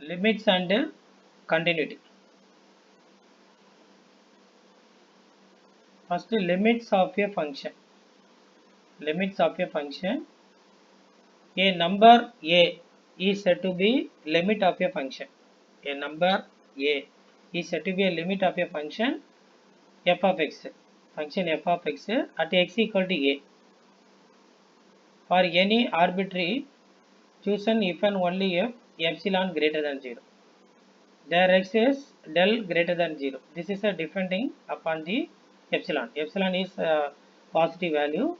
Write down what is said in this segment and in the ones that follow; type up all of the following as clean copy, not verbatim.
limits and continuity. First, limits of a function. Limits of a function. A number a is said to be limit of a function. A number a is said to be a limit of a function f of x. Function f of x at x equal to a. For any arbitrary chosen if and only if epsilon greater than 0. There exists del greater than 0. This is a depending upon the epsilon. Epsilon is a positive value.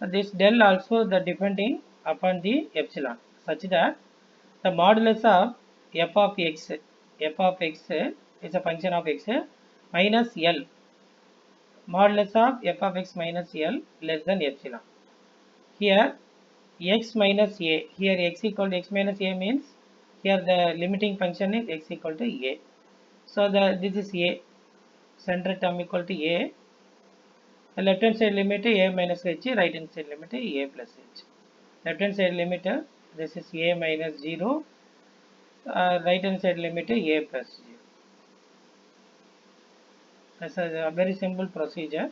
This del also the depending upon the epsilon such that the modulus of f of x is a function of x minus L. Modulus of f of x minus L less than epsilon. Here x minus a, here x equal to x minus a means here the limiting function is x equal to a. So this is a, center term equal to a, the left hand side limit a minus h, right hand side limit a plus h. Left hand side limit this is a minus 0, right hand side limit a plus 0. That's a very simple procedure.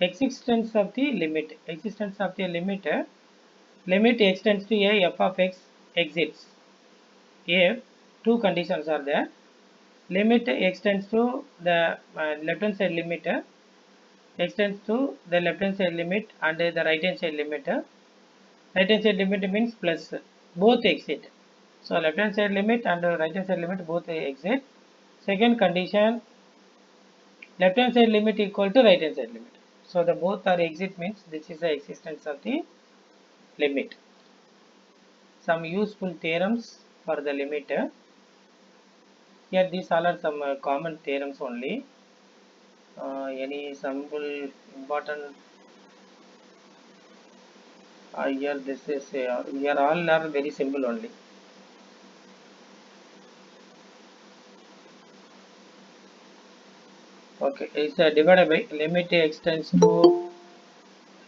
Existence of the limit, limit extends to a f of x exists if two conditions are there. Limit extends to the left hand side limit extends to the left hand side limit and the right hand side limit. Right hand side limit means plus, both exit. So left hand side limit and right hand side limit both exit. Second condition, left hand side limit equal to right hand side limit. So the both are exit means this is the existence of the limit. Some useful theorems for the limit. Here these all are some common theorems only. Any simple important here this is here all are very simple only. Okay, it's divided by limit extends to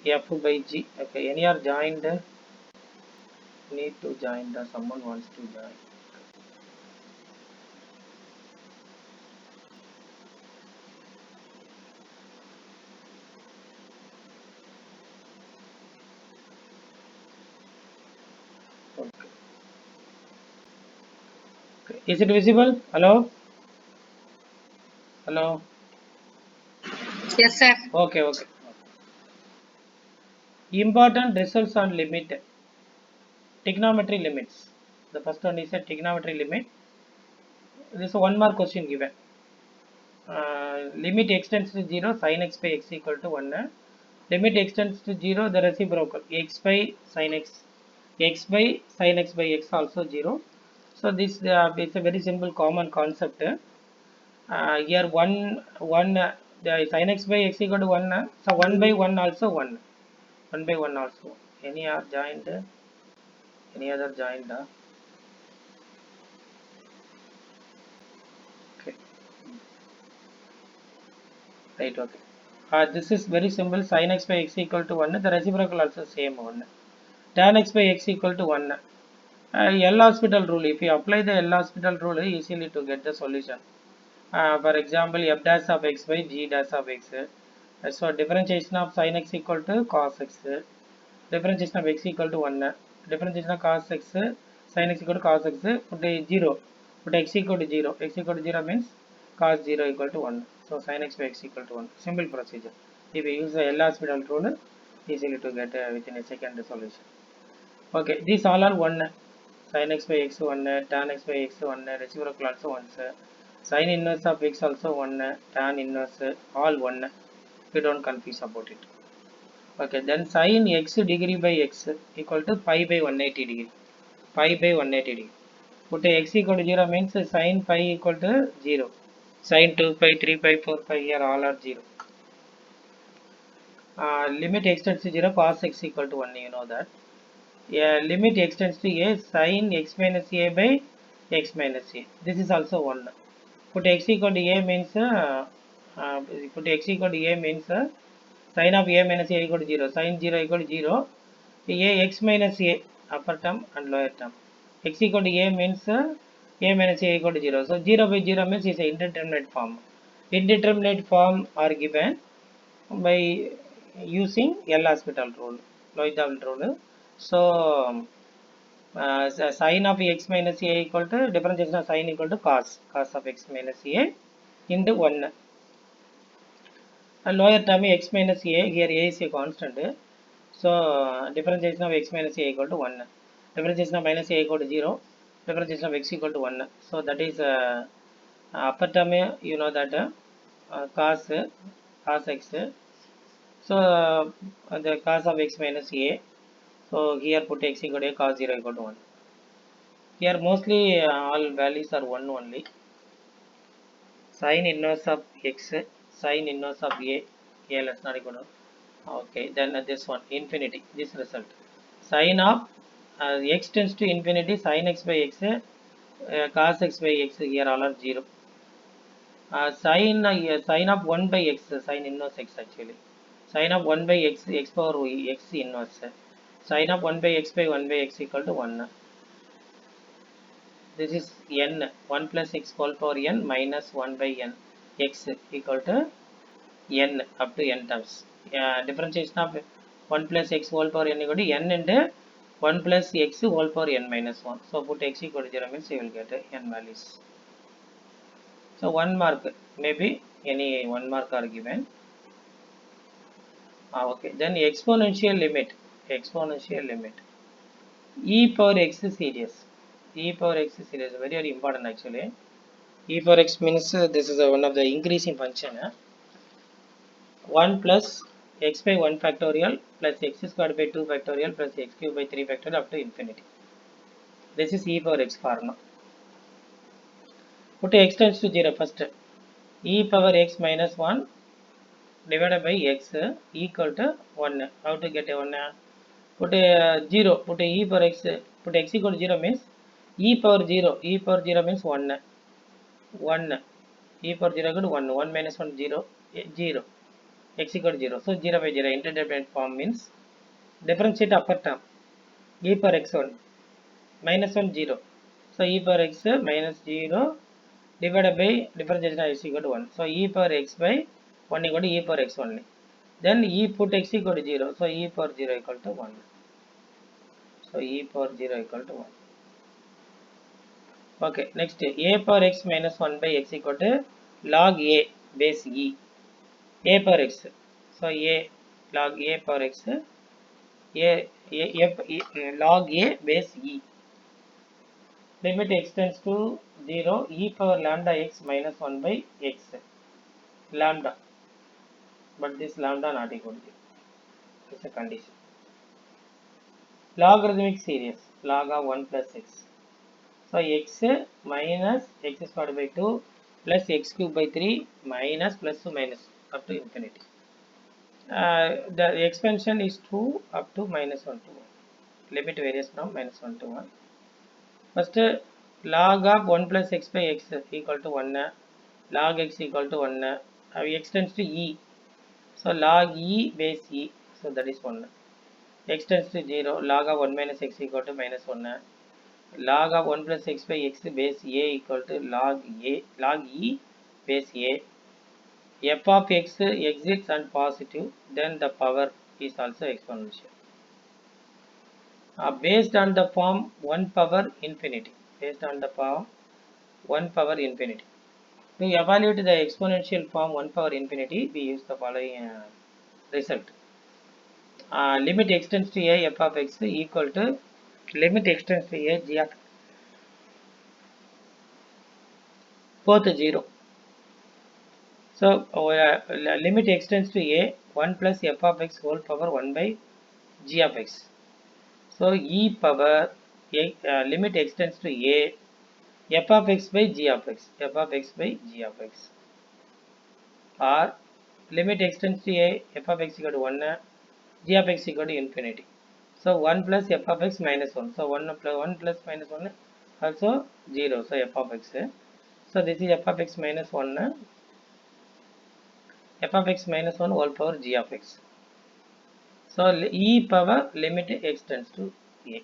f by g. Okay, any are joined? Need to join the someone wants to join. Okay. Okay. Is it visible? Hello? Hello? Yes, sir. Okay, okay. Important results on limit. Trigonometry limits. The first one is a trigonometry limit. This is one more question given. Limit extends to 0, sin x by x equal to 1. Limit extends to 0, the reciprocal, x by sin x. X by sin x by x also 0. So this is a very simple common concept. Here 1 the sin x by x equal to 1. So 1 by 1 also 1. 1 by 1 also. Any are joined? Any other joined? Okay. Right, okay. This is very simple. Sin x by x equal to 1. The reciprocal also same 1. Tan x by x equal to 1. L'Hospital rule. If you apply the L'Hospital rule, easily to get the solution. For example, f dash of x by g dash of x. So differentiation of sin x equal to cos x. Differentiation of x equal to 1. Differentiation of cos x, sin x equal to cos x. Put a 0. Put x equal to 0. X equal to 0 means cos 0 equal to 1. So sin x by x equal to 1. Simple procedure. If you use the L'Hospital rule, easily to get within a second solution. Okay, these all are 1. Sin x by x 1, tan x by x 1, reciprocal also 1. Sin inverse of x also 1, tan inverse all 1. We don't confuse about it. Okay, then sin x degree by x equal to pi by 180 degree. Pi by 180 degree. Put a x equal to 0 means sin pi equal to 0. Sin 2 pi, 3 pi, 4 pi here all are 0. Limit extends to 0, cos x equal to 1, you know that. Limit extends to a, sin x minus a by x minus a. This is also 1. Put x equal to a means put x equal to a means sin of a minus a equal to 0. Sin 0 equal to 0. A x minus a upper term and lower term. x equal to a means a minus a equal to 0. So 0 by 0 means is a indeterminate form. Indeterminate form are given by using L'Hospital rule, L'Hospital rule. So sin of x minus a equal to differentiation of sin equal to cos of x minus a into 1. And lower term x minus a, here a is a constant. So differentiation of x minus a equal to 1. Differentiation of minus a equal to 0. Differentiation of x equal to 1. So that is upper term, you know that cos x. So the cos of x minus a. So here put x equal to a, cos 0 equal to 1. Here mostly all values are 1 only. Sin inverse of x, sin inverse of a less not equal to. Okay, then this one, infinity, this result. Sin of x tends to infinity, sin x by x, cos x by x, here all are 0. Sin of 1 by x, sin inverse x actually. Sin of 1 by x, x power x inverse. Sin of 1 by x by 1 by x equal to 1. This is n, 1 plus x whole power n minus 1 by n, x equal to n up to n terms. Differentiation of 1 plus x whole power n equal to n into 1 plus x whole power n minus 1. So put x equal to 0 means you will get n values. So 1 mark, maybe any 1 mark are given. Okay, then exponential limit, e power x series. E power x series very, very important actually. E power x means this is one of the increasing function. 1 plus x by 1 factorial plus x squared by 2 factorial plus x cubed by 3 factorial up to infinity. This is e power x formula. Put x tends to 0 first. E power x minus 1 divided by x equal to 1. How to get a 1? Put a 0. Put a e power x. Put x equal to 0 means e power 0. E power 0 means 1. 1. E power 0 equal to 1. 1 minus 1 0. 0. X equal to 0. So 0 by 0 indeterminate form means differentiate upper term. E power x1 minus 1 0. So e power x minus 0 divided by differentiation of x equal to 1. So e power x by 1 equal to e power x only. Then e put x equal to 0. So e power 0 equal to 1. So e power 0 equal to 1. Okay, next a power x minus 1 by x equal to log a base e. A power x. So a log a power x log a base e. Limit x tends to 0 e power lambda x minus 1 by x. Lambda. But this lambda not equal to 0. It's a condition. Logarithmic series. Log of 1 plus x. So x minus x squared by 2 plus x cubed by 3 minus plus to minus up to infinity. The expansion is 2 up to minus 1 to 1. Limit varies from minus 1 to 1. First, log of 1 plus x by x equal to 1. Log x equal to 1. X tends to e. So log e base e. So that is 1. X tends to 0. Log of 1 minus x equal to minus 1. Log of 1 plus x by x base a equal to log e base a. F of x exits and positive, then the power is also exponential. Based on the form 1 power infinity. Based on the form 1 power infinity. To evaluate the exponential form 1 power infinity, we use the following result. Limit x tends to a f of x equal to limit x tends to a g of both 0. So limit x tends to a 1 plus f of x whole power 1 by g of x. So e power limit x tends to a f of x by g of x, f of x by g of x, or limit x tends to a f of x equal to 1, g of x equal to infinity. So 1 plus f of x minus 1. So 1 plus minus 1 also 0. So f of x. So this is f of x minus 1, f of x minus 1 whole power g of x. So e power limit x tends to a.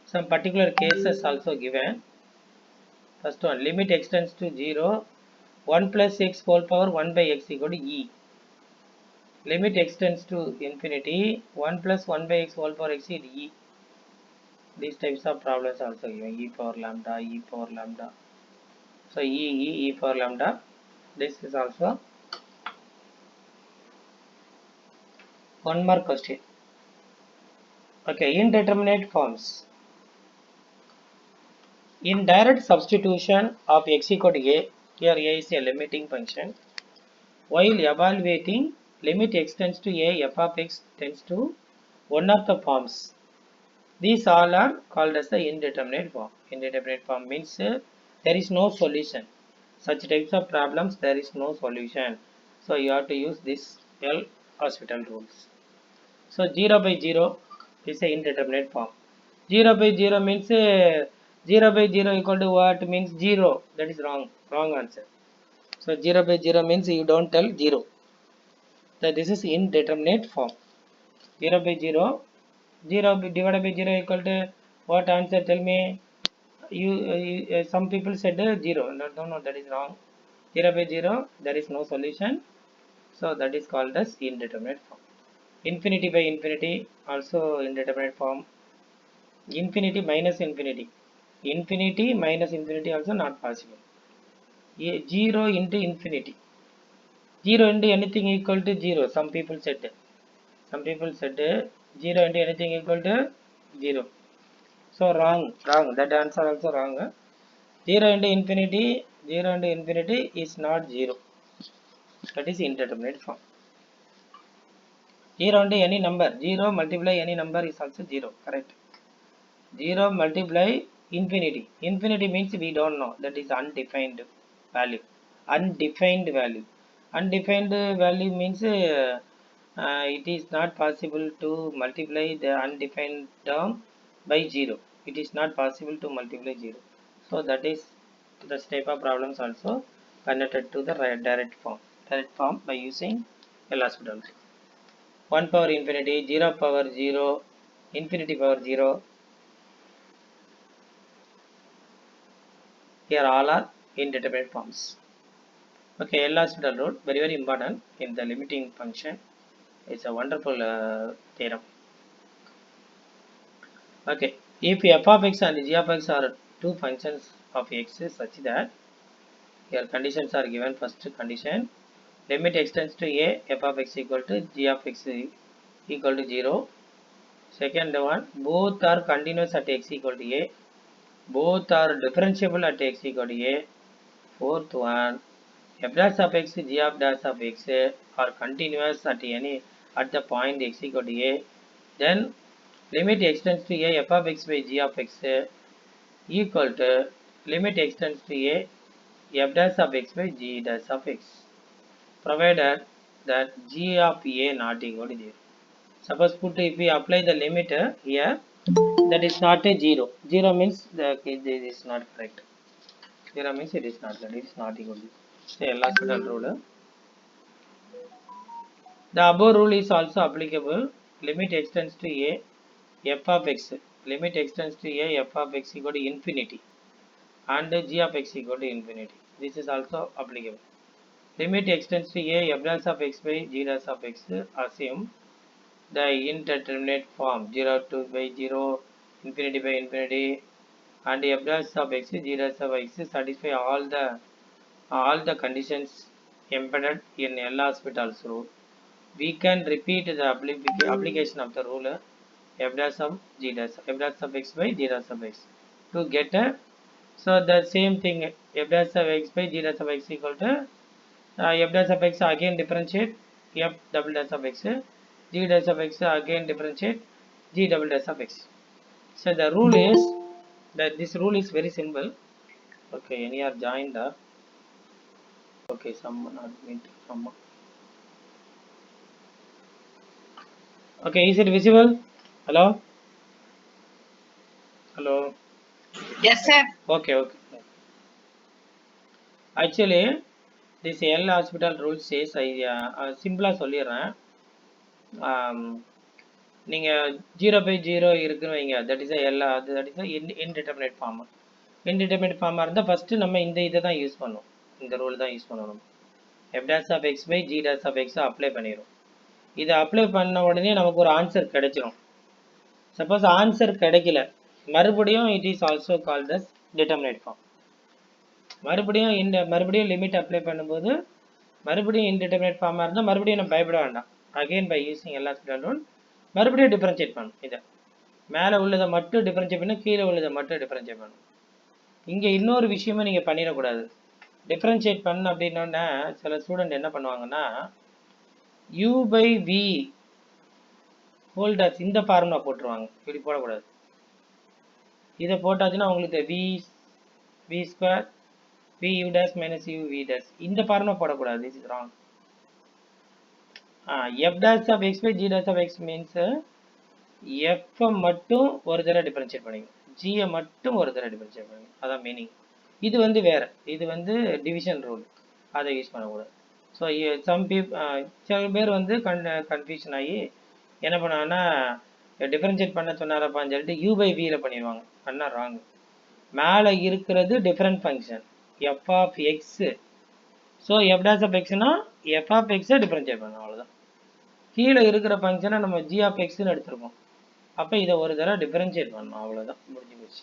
Some particular cases also given. First one, limit extends to 0, 1 plus x whole power 1 by x equal to e. Limit extends to infinity, 1 plus 1 by x whole power x is e. These types of problems also given, e power lambda, e power lambda. So e power lambda. This is also one more question. Okay, indeterminate forms. In direct substitution of x equal to a, here a is a limiting function. While evaluating, limit extends to a, f of x tends to one of the forms. These all are called as the indeterminate form. Indeterminate form means there is no solution. Such types of problems, there is no solution. So you have to use this L'Hospital rules. So 0 by 0 is a indeterminate form. 0 by 0 means 0 by 0 equal to what? Means 0. That is wrong. Wrong answer. So 0 by 0 means you don't tell 0. So this is indeterminate form. 0 by 0. 0 divided by 0 equal to what answer? Tell me. Some people said 0. No, that is wrong. 0 by 0, there is no solution. So that is called as indeterminate form. Infinity by infinity, also indeterminate form. Infinity minus infinity. Infinity minus infinity also not possible. 0 into infinity. 0 into anything equal to 0. Some people said 0 into anything equal to 0. So wrong. That answer also wrong. 0 into infinity is not 0. That is indeterminate form. 0 into any number. 0 multiply any number is also 0. Correct. 0 multiply infinity. Infinity means we don't know. That is undefined value. Undefined value. Undefined value means it is not possible to multiply the undefined term by 0. It is not possible to multiply 0. So that is the type of problems also connected to the direct form. Direct form by using L'Hospital. 1 power infinity, 0 power 0, infinity power 0. Here all are indeterminate forms. Okay, L'Hospital rule, very important in the limiting function. It's a wonderful theorem. Okay, if f of x and g of x are two functions of x such that here conditions are given. First condition, limit extends to a, f of x equal to g of x equal to 0. Second one, both are continuous at x equal to a. Both are differentiable at x equal to a. Fourth one, f dash of x, g of dash of x are continuous at the point x equal to a. Then limit extends to a, f of x by g of x equal to limit extends to a, f dash of x by g dash of x, provided that g of a not equal to 0. Suppose put if we apply the limit here, that is not a 0. 0 means this is not correct. 0 means it is not correct. It is not equal to. Say L'Hospital rule. The above rule is also applicable. Limit extends to a, f of x. Limit extends to a, f of x equal to infinity, and g of x equal to infinity. This is also applicable. Limit extends to a, f dash of x by g dash of x. Assume the indeterminate form 0 to by 0, infinity by infinity, and f dash of x, g dash of x satisfy all the conditions embedded in L'Hospital's rule. We can repeat the application of the rule f dash of g dash, f dash of x by g dash of x to get a, so the same thing, f dash of x by g dash of x equal to f dash of x again differentiate f double dash of x, g dash of x again differentiate g double dash of x. So the rule is that this rule is very simple. Okay, any are joined okay, someone admit someone. Okay, is it visible? Hello? Hello? Yes, sir. Okay. Actually, this L'Hospital rule says, I simple சொல்லிடுறேன். நீங்கள் 0/0 இருக்குன்னு வைங்க, that is எல்லா that is indeterminate form. Indeterminate ஃபார்மாக இருந்தால் first நம்ம இந்த இதை தான் யூஸ் பண்ணுவோம், இந்த ரூல் தான் யூஸ் பண்ணணும். f dash of x by g dash of x apply பண்ணிடும். இதை அப்ளை பண்ண உடனே நமக்கு ஒரு ஆன்சர் கிடைச்சிரும். சப்போஸ் ஆன்சர் கிடைக்கல, மறுபடியும் it is also called as determinate form. மறுபடியும் லிமிட் அப்ளை பண்ணும்போது மறுபடியும் இன்டிட்டர்மினேட் ஃபார்மாக இருந்தால் மறுபடியும் நம்ம பயப்பட வேண்டாம். Again by using L'Hospital rule மறுபடியும் டிஃபரன்ஷியேட் பண்ணணும். இதை மேலே உள்ளதை மட்டும் டிஃபரன்ஷியேட் பண்ணணும், கீழே உள்ளதை மட்டும் டிஃபரன்ஷியேட் பண்ணணும். இங்கே இன்னொரு விஷயமும் நீங்கள் பண்ணிடக்கூடாது. டிஃபரன்ஷியேட் பண்ண அப்படின்னோடனே சில ஸ்டூடெண்ட் என்ன பண்ணுவாங்கன்னா u by v ஹோல்டர்ஸ் இந்த ஃபார்முலா போட்டுருவாங்க. இப்படி போடக்கூடாது. இதை போட்டாச்சுன்னா உங்களுக்கு v square v u dash minus u v dash இந்த ஃபார்முலா போடக்கூடாது. This is wrong. f dash of x by g dash of x means f மட்டும் ஒரு தடவை டிஃபரன்ஷியேட் பண்ணிங்க, g மட்டும் ஒரு தடவை டிஃபரன்ஷியேட் பண்ணிங்க, அதான் மீனிங். இது வந்து வேற, இது வந்து டிவிஷன் ரூல், அதை யூஸ் பண்ணக்கூடாது. ஸோ சில பேர் வந்து கன்ஃபியூஷன் ஆகி என்ன பண்ணுவாங்கன்னா டிஃபரன்ஷியேட் பண்ண சொன்னாரப்பான்னு சொல்லிட்டு u by vயில் பண்ணிடுவாங்க. பண்ணால் ராங். மேலே இருக்கிறது different function f of x. So f dash of xனா f of xை டிஃபரன்ஷியேட் பண்ணணும், அவ்வளோதான். கீழே இருக்கிற ஃபங்க்ஷனை நம்ம g of xன்னு எடுத்துருக்கோம். அப்போ இதை ஒரு தடவை டிஃபரன்ஷியேட் பண்ணணும், அவ்வளோதான், முடிஞ்சு போச்சு.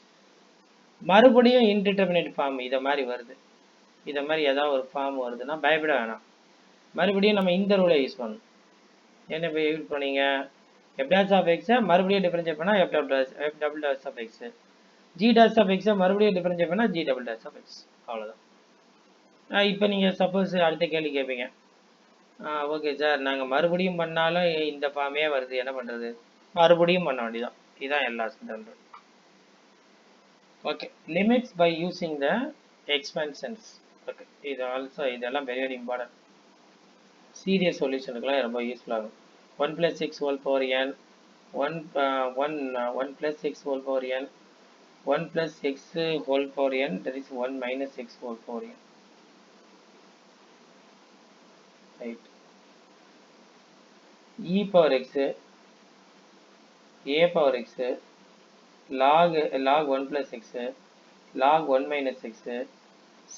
மறுபடியும் இன்டிட்டர்மினேட் ஃபார்ம் இதை மாதிரி வருது, இதை மாதிரி ஏதாவது ஒரு ஃபார்ம் வருதுன்னா பயப்பட வேணாம். மறுபடியும் நம்ம இந்த ரூலை யூஸ் பண்ணணும். என்ன இப்போ யூஸ் பண்ணீங்க, f dash of xை மறுபடியும் டிஃபரன்ஷியேட் பண்ணால் f double dash of x, g dash of xை மறுபடியும் டிஃபரன்ஷியேட் பண்ணால் g double dash of x, அவ்வளோதான். இப்போ நீங்கள் சப்போஸ் அடுத்த கேள்வி கேட்பீங்க, ஓகே சார் நாங்கள் மறுபடியும் பண்ணாலும் இந்த ஃபார்மே வருது, என்ன பண்ணுறது? மறுபடியும் பண்ண வேண்டியதான். இதுதான் எல்லா ஸ்டூடெண்ட்டும். Okay, limits by using the expansions. Okay, இது ஆல்சோ இதெல்லாம் வெரி வெரி இம்பார்ட்டன்ட். சீரியஸ் சொல்யூஷனுக்குலாம் ரொம்ப யூஸ்ஃபுல் ஆகும். 1 + 6 whole power n 1 + 6 whole power n 1 + x whole power n, that is 1 - x whole power n, right? e power x, a power x, log 1 + x, log 1 - x,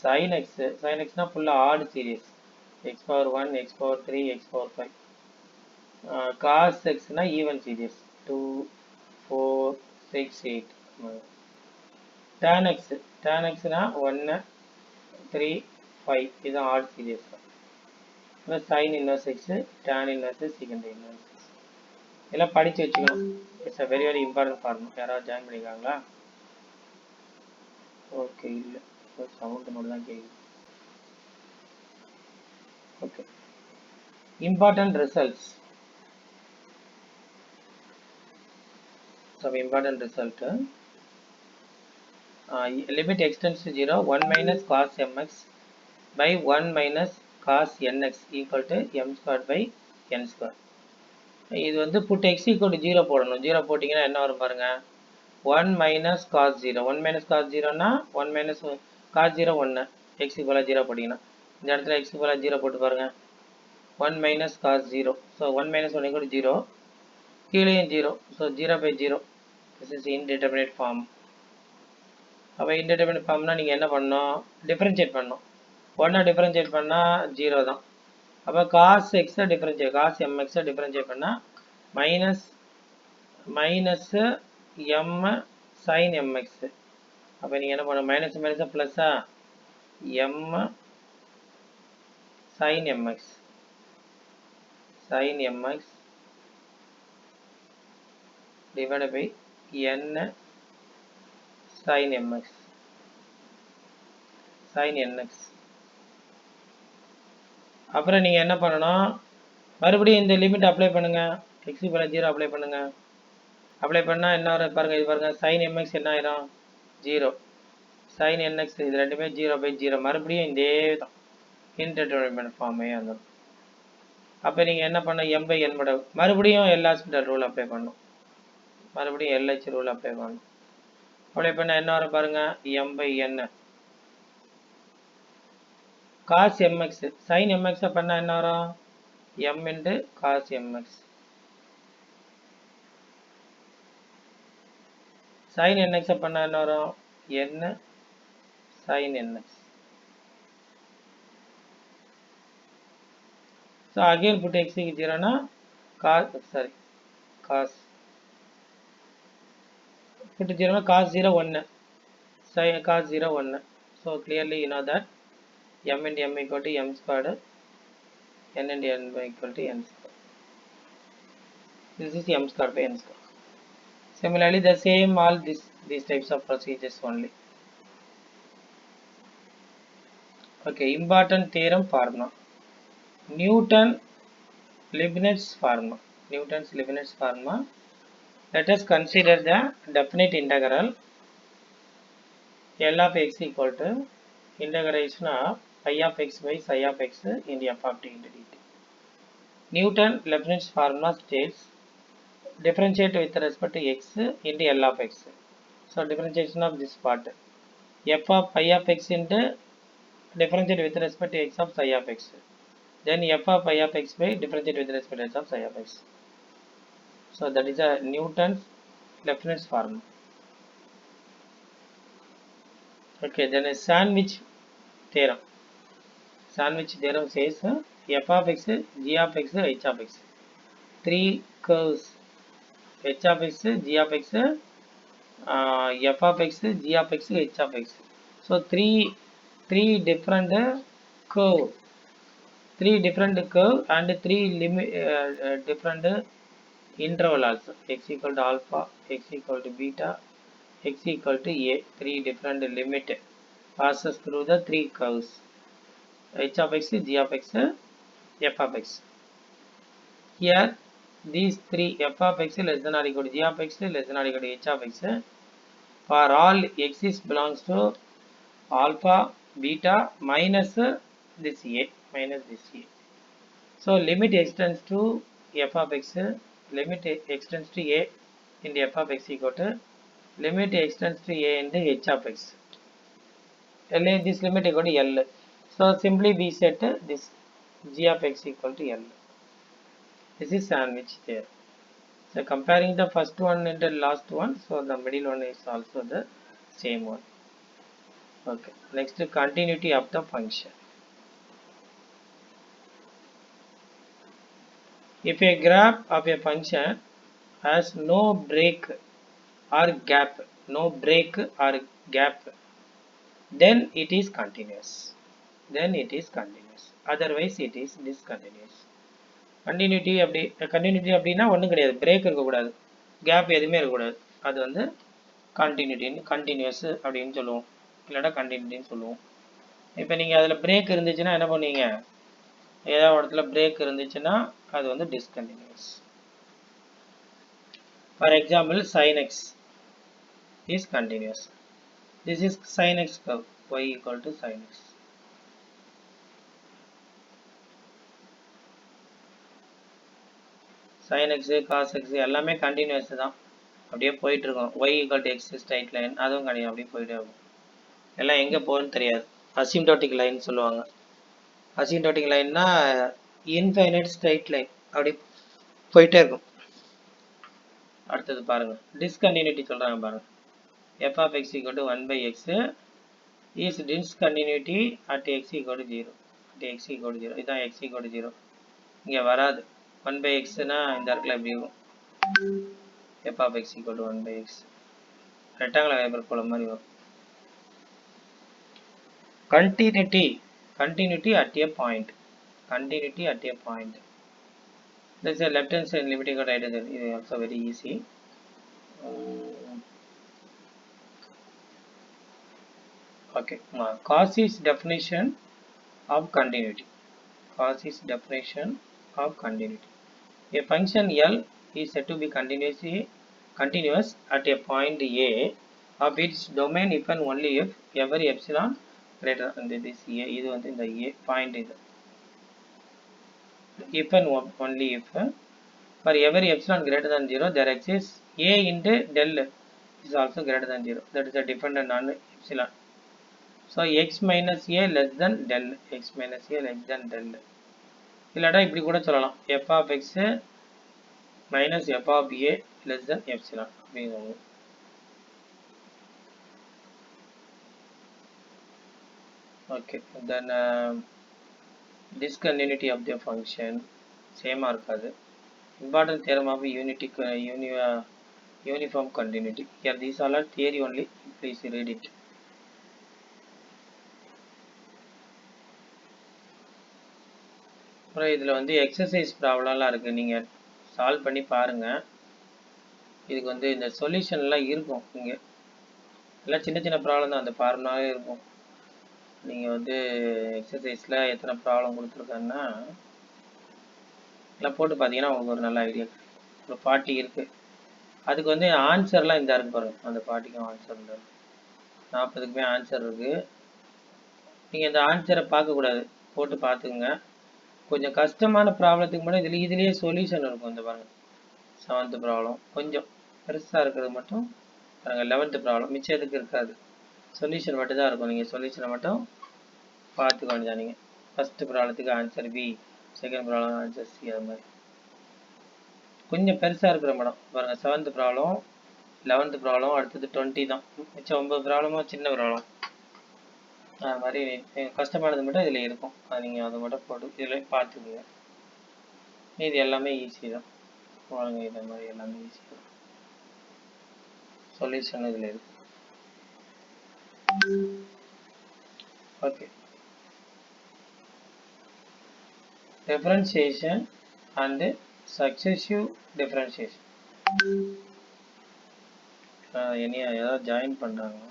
sin x na full odd series, x power 1, x power 3, x power 5, cos x na even series 2, 4, 6, 8, tan x na 1, 3, 5, இது odd series. sin inverse x, tan inverse, secant inverse, இதெல்லாம் படிச்சு வச்சுக்கணும். It's a very very important form. யாராவது join பண்ணிருக்காங்களா? Okay, இல்லை, sound மட்டும் தான் கேட்குது. Okay, important results. some important result. Limit extends to 0, 1 minus cos mx by 1 minus cos nx equal to m squared by n square. இது வந்து put x equal to 0 போடணும். 0 போட்டிங்கன்னா என்ன வரும் பாருங்க, 1 minus cos 0. 1 minus cos 0னா 1 minus cos 0 1, x equal to 0 போட்டிங்கன்னா இந்த இடத்துல x equal to 0 போட்டு பாருங்க, 1 minus cos 0. So 1 minus 1 equal to 0, கீழேயும் 0. So 0/0. this is indeterminate form. அப்போ இன்டிட்டர்மினேட் ஃபார்ம்னா நீங்கள் என்ன பண்ணணும், டிஃபரன்ஷியேட் பண்ணணும். 1 டிஃபரன்ஷியேட் பண்ணால் 0 தான். அப்போ காஸ் எக்ஸை டிஃபரன்ஷியேட், காஸ் எம்எக்ஸை டிஃபரன்ஷியேட் பண்ணால் மைனஸ் எம் சைன் எம்எக்ஸ். அப்போ நீங்கள் என்ன பண்ணணும், மைனஸ் மைனஸாக ப்ளஸ்ஸா m sine m x, sine m x divide by n sin mx, sin nx. அப்புறம் நீங்கள் என்ன பண்ணணும், மறுபடியும் இந்த லிமிட் அப்ளை பண்ணுங்க, x = 0 அப்ளை பண்ணுங்க. அப்ளை பண்ணால் என்ன வரும் பாருங்க, இது பாருங்க, sin mx என்ன ஆயிரும் 0, sin nx இது ரெண்டுமே 0/0. மறுபடியும் இதே தான் இன்டிட்டர்மினேட் ஃபார்மே வந்துடும். அப்போ நீங்கள் என்ன பண்ண, m/n மறுபடியும் எல்ஹாஸ்பிட்டல் ரூல் அப்ளை பண்ணணும், மறுபடியும் LH ரூல் அப்ளை பண்ணணும். அப்ளை பண்ண என்ன வரும் பாருங்க, m/n cos mx, sin mx பண்ணால் என்ன வரும், m × cos mx. sin nx பண்ணா என்ன வரும் n sin nx. So again put x is 0 na cos put 0 na cos 0 1 sin cos 0 1. So clearly you know that m and m equal to m squared, n and n equal to n squared. This is m squared by n squared. Similarly the same all these types of procedures only. Okay, important theorem formula. Newton's Leibniz formula. Let us consider the definite integral L of x equal to integration of pi of x by psi of x into f of t into dt. Newton-Leibniz formula states differentiate with respect to x into L of x. So differentiation of this part f of pi of x into differentiate with respect to x of psi of x. Then f of pi of x by differentiate with respect to x of psi of x. So that is a Newton-Leibniz formula. Okay, then a sandwich theorem. Sandwich theorem says f of x, g of x, h of x. Three curves h of x, g of x, f of x, g of x, h of x. So three different curve and three different interval also. X equal to alpha, x equal to beta, x equal to a. Three different limit passes through the three curves. H of x, g of x, f of x. Here these three f of x less than or equal to g of x less than or equal to h of x. For all x is belongs to alpha, beta minus this a. So limit extends to f of x, limit extends to a into f of x equal to limit extends to a into h of x. This limit equal to L. So simply we set this g of x equal to L. This is sandwich there. So comparing the first one and the last one, so the middle one is also the same one. Okay, next continuity of the function. If a graph of a function has no break or gap, then it is continuous. Otherwise it is discontinuous. Continuity அப்படினா ஒண்ணும் கிடையாது, break இருக்க கூடாது, gap எதுவுமே இருக்க கூடாது. அது வந்து கண்டினியூஸ் அப்படின்னு சொல்லுவோம், இல்லைனா கண்டினியூட்டின்னு சொல்லுவோம். இப்போ நீங்கள் அதில் பிரேக் இருந்துச்சுன்னா என்ன பண்ணுவீங்க, ஏதாவது இடத்துல பிரேக் இருந்துச்சுன்னா அது வந்து discontinues. For example sin x is continuous. This is sin x curve, y equal to sin x. sin x, cos x எல்லாமே கண்டினியூஸ் தான், அப்படியே போயிட்டு இருக்கும். y equal to x straight line, அதுவும் கண்டினியூ அப்படியே போயிட்டே இருக்கும். எல்லாம் எங்கே போகுதுன்னு தெரியாது, அசிம்ப்டோட்டிக் லைன் சொல்லுவாங்க. அசிம்ப்டோட்டிக் லைன்னா இன்ஃபைனைட் ஸ்ட்ரைட் லைன், அப்படி போயிட்டே இருக்கும். அடுத்தது பாருங்க, டிஸ்கண்டினியூட்டி சொல்றாங்க பாருங்க. f of x equal to 1 by x is discontinuity at x equal to 0. இதான் x equal to 0. இங்கே வராது. 1 by x னா இந்த இடத்துல எப்படி இருக்கும், f of x equal to 1 by x rectangular hyperbola மாதிரி வரும். Continuity at a point. There is a left hand side limit equal to right hand side. It is also very easy. Okay, Cauchy's definition of continuity. A function L is said to be continuous at a point A of its domain if and only if every epsilon greater than this A. இது வந்து இந்த A point இது. If and only if for every epsilon greater than 0 there exists A into del is also greater than 0. That is a dependent on epsilon. So x minus a less than del. இல்லைனா இப்படி கூட சொல்லலாம், f of x minus f of a less than epsilon அப்படிங்கிறது. Okay, then discontinuity of the function same இருக்காது. Important theorem of uniform continuity. Here these all are theory only. Please read it. அப்புறம் இதில் வந்து exercise ப்ராப்ளம்லாம் இருக்குது, நீங்கள் solve பண்ணி பாருங்கள். இதுக்கு வந்து இந்த சொல்யூஷன்லாம் இருக்கும், இங்கே எல்லாம் சின்ன சின்ன ப்ராப்ளம் தான், அந்த ஃபார்முலாவே இருக்கும். நீங்கள் வந்து எக்ஸசைஸில் எத்தனை ப்ராப்ளம் கொடுத்துருக்காங்கன்னா எல்லாம் போட்டு பார்த்தீங்கன்னா உங்களுக்கு ஒரு நல்ல ஐடியா. ஒரு 40 இருக்குது. அதுக்கு வந்து ஆன்சர்லாம் இந்த இருக்கு பாருங்கள், அந்த 40க்கும் ஆன்சர் இந்த 40க்குமே ஆன்சர் இருக்குது. நீங்கள் இந்த ஆன்சரை பார்க்கக்கூடாது, போட்டு பார்த்துக்குங்க. கொஞ்சம் கஷ்டமான ப்ராப்ளத்துக்கு மட்டும் இதுலேயே சொல்யூஷன் இருக்கும். இந்த பாருங்கள் 7th ப்ராப்ளம் கொஞ்சம் பெருசாக இருக்கிறது மட்டும் பாருங்கள். 11th ப்ராப்ளம் மிச்சம் எதுக்கு இருக்காது, சொல்யூஷன் மட்டும் தான் இருக்கும். நீங்கள் சொல்யூஷனை மட்டும் பார்த்துக்க வேண்டியதான். நீங்கள் ஃபஸ்ட்டு ப்ராப்ளத்துக்கு answer b, second problem answer c, அது மாதிரி கொஞ்சம் பெருசாக இருக்கிற மேடம் பாருங்கள். 7th ப்ராப்ளம், 11th ப்ராப்ளம், அடுத்தது 20 தான். மிச்சம் 9 ப்ராப்ளமும் சின்ன ப்ராப்ளம். அது மாதிரி கஷ்டமானது மட்டும் இதில் இருக்கும், அது நீங்கள் அதை மட்டும் போட்டு இதில் பார்த்துக்குங்க. இது எல்லாமே ஈஸி தான் வாங்க, இதை மாதிரி எல்லாமே ஈஸி தான். சொல்யூஷன் இதில் இருக்கு. Okay, differentiation and successive differentiation. என்னையா ஏதாவது ஜாயின் பண்ணுறாங்க?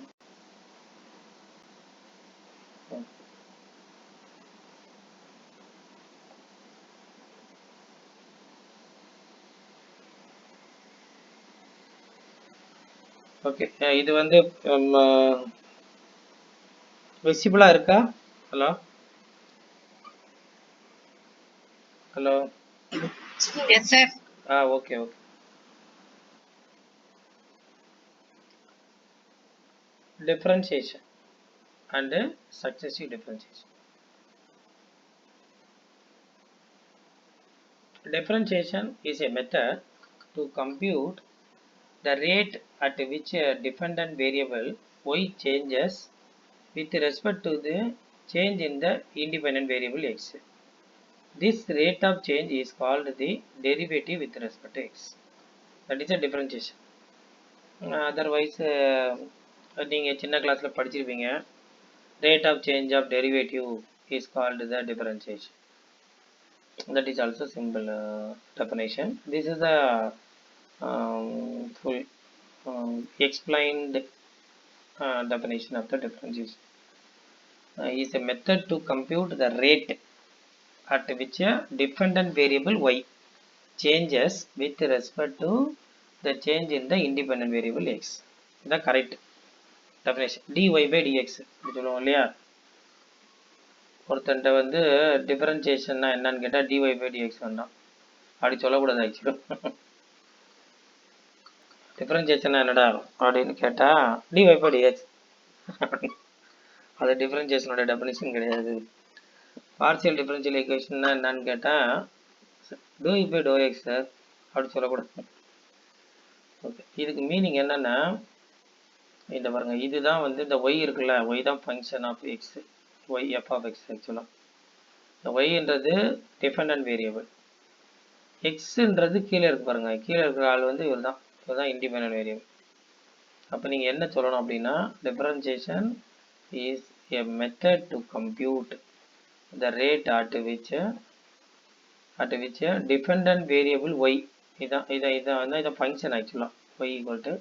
ஓகே, இது வந்து விசிபிளா இருக்கா? Hello hello. Yes, sir. Okay okay. Differentiation and successive differentiation. Differentiation is a method to compute the rate at which a dependent variable y changes with respect to the change in the independent variable x. This rate of change is called the derivative with respect to x. That is a differentiation. Otherwise நீங்கள் சின்ன கிளாஸில் படிச்சிருப்பீங்க, rate of change of derivative is called the differentiation. That is also simple definition. This is the full explained definition of the differentiation. Is a method to compute the rate at which a dependent variable y changes with respect to the change in the independent variable x. The correct definition. dy by dx சொல்லுவோம் இல்லையா? ஒருத்தன்ட்ட வந்து டிஃபரன்சியேஷன்னா என்னன்னு கேட்டால் dy by dx வேண்டாம், அப்படி சொல்லக்கூடாது. ஆக்சுவலாக டிஃபரன்சியேஷன்னா என்னடா அப்படின்னு கேட்டால் dy by dx, அது டிஃபரன்சியேஷனோட டெஃபினிஷன் கிடையாது. பார்சியல் டிஃபரன்ஷியல் ஈக்குவேஷன்னா என்னன்னு கேட்டால் dy by dx சார், அப்படி சொல்லக்கூடாது. ஓகே, இதுக்கு மீனிங் என்னன்னா இந்த பாருங்க, இதுதான் வந்து இந்த y இருக்குல்ல, y தான் function of x, y f of x. ஆக்சுவலாக இந்த yன்றது டிபெண்டன்ட் வேரியபிள், எக்ஸ்ன்றது கீழே இருக்கு பாருங்க, கீழே இருக்கிற ஆள் வந்து இவர் தான் இண்டிபெண்டன்ட் வேரியபிள். அப்போ நீங்கள் என்ன சொல்லணும் அப்படின்னா, differentiation is a method to compute the rate at which a dependent variable y, இதான் ஃபங்க்ஷன். ஆக்சுவலாக y equal to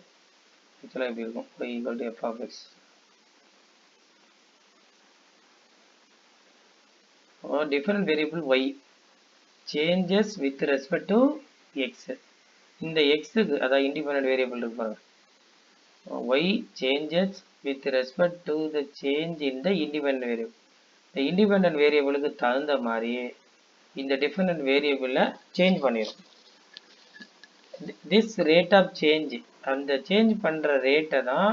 ஆக்சுவலாக எப்படி இருக்கும், y equal to f of x. Different variable y changes with respect to x. இந்த xக்கு அதாவது independent variable இருக்கு பாருங்க, y changes with respect to the change in the independent variable. இந்த independent வேரியபிளுக்கு தகுந்த மாதிரி இந்த டிபெண்டன்ட் வேரியபிளை சேஞ்ச் பண்ணிடும். திஸ் ரேட் ஆஃப் சேஞ்ச், அந்த சேஞ்ச் பண்ணுற ரேட்டை தான்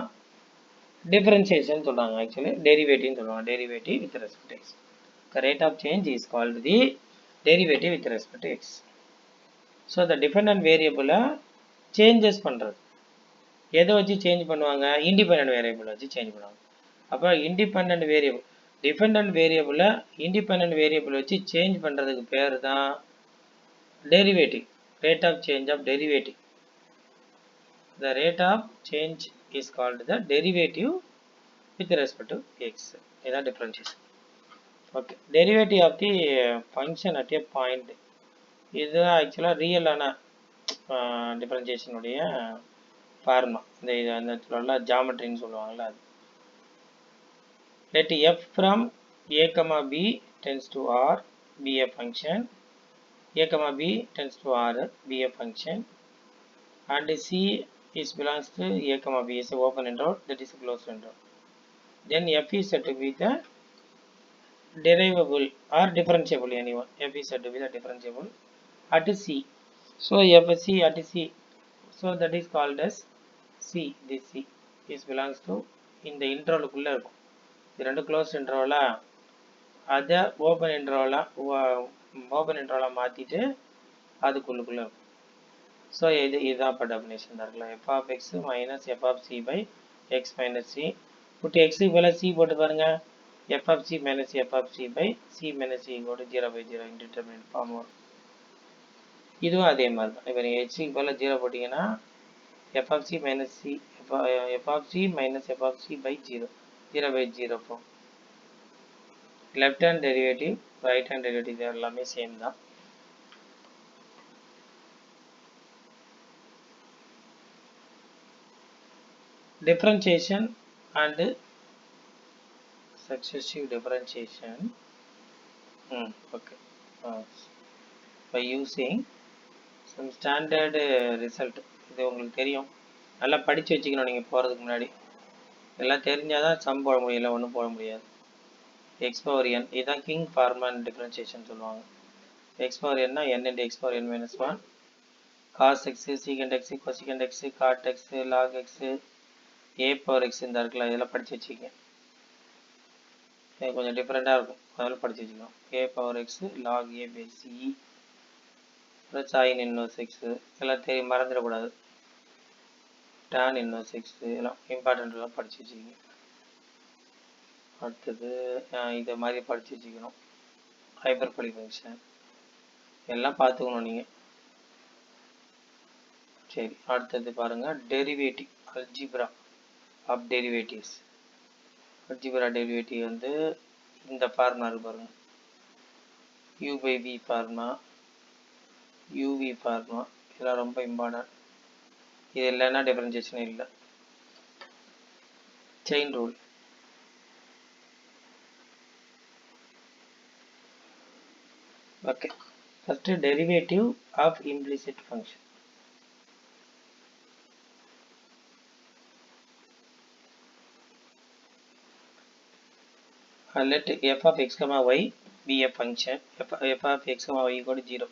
டிஃபரன்சியேஷன் சொல்கிறாங்க. ஆக்சுவலி டெரிவேட்டிவ்னு சொல்லுவாங்க, derivative with respect to X. The rate of change is called the derivative with respect to x. So the dependent variable changes பண்ணுறது எதை வச்சு சேஞ்ச் பண்ணுவாங்க, இண்டிபெண்டன்ட் வேரியபிள் வச்சு சேஞ்ச் பண்ணுவாங்க. அப்போ இண்டிபெண்டன்ட் வேரியபிள் டிபெண்டன்ட் வேரியபிளை இண்டிபெண்டன்ட் வேரியபிள் வச்சு change பண்ணுறதுக்கு பேர் தான் derivative. Rate of change of derivative. The rate of change is called the derivative with respect to x. இதான் differentiation. Okay. Derivative of the function at a point. இது ஆக்சுவலாக ரியலான differentiation உடைய formula. இந்த சொல்லலாம் ஜாமெட்ரின்னு சொல்லுவாங்கள்ல அது. Let f from a comma b tends to r be a function. A comma b tends to r be a function. And c is belongs to a comma b is open interval, that is a closed interval. Then f is said to be the derivable or differentiable anyone. F is said to be the differentiable at c. So fc at c. So that is called as c. This c is belongs to in the interval குள்ள இருக்கும். இது ரெண்டு closed interval அத open interval மாத்திட்டு அதுக்குள்ள இருக்கும். So இதுதான் இப்போ டெஃபினேஷன் இருக்குல்ல, f of x minus f of c by x minus c. put x க்கு c போட்டு பாருங்க, f of c minus f of c by c minus c equal to 0 by 0 indeterminate form வரும். இதுவும் அதே மாதிரி தான். இப்போ நீங்கள் x க்கு 0 போட்டிங்கன்னா f of c minus c f of c minus f of c by 0 0 by 0 form. Left hand derivative right hand derivative எல்லாமே சேம் தான். Differentiation and successive differentiation. Okay. By using some standard result. இது உங்களுக்கு தெரியும், நல்லா படித்து வச்சுக்கணும். நீங்கள் போகிறதுக்கு முன்னாடி எல்லாம் தெரிஞ்சாதான் சம் போட முடியும், இல்லை ஒன்றும் போட முடியாது. எக்ஸ் பவர் என் இதுதான் கிங் ஃபார்மன் டிஃபரன்சியேஷன் சொல்லுவாங்க. எக்ஸ் பவர் என்னா n into x power n minus 1 cos x secant x cosecant x cot x log x a power x இந்த இருக்குல்ல, இதெல்லாம் படித்து வச்சுக்கோங்க. இது கொஞ்சம் டிஃப்ரெண்ட்டாக இருக்கும், அதெல்லாம் படித்து வச்சுக்கணும். a power x log a by c sin inverse x இதெல்லாம் தெரியும், மறந்துடக்கூடாது. tan inverse x இதெல்லாம் இம்பார்ட்டண்ட்லாம் படித்து வச்சுக்கோங்க. அடுத்தது இதை மாதிரி படித்து வச்சுக்கணும். ஹைப்பர்போலிக் ஃபங்க்ஷன் எல்லாம் பார்த்துக்கணும் நீங்கள். சரி, அடுத்தது பாருங்கள், derivative algebra of derivatives. Algebra derivative வந்து இந்த ஃபார்முலா இருக்கு பாருங்கள், u by v formula, uv formula, இதெல்லாம் ரொம்ப இம்பார்ட்டன்ட். இது இல்லைன்னா டிஃபரன்சியேஷன் இல்லை. Chain rule. Okay, first derivative of implicit function. Let f of x comma y be a function. f of x comma y equal to 0.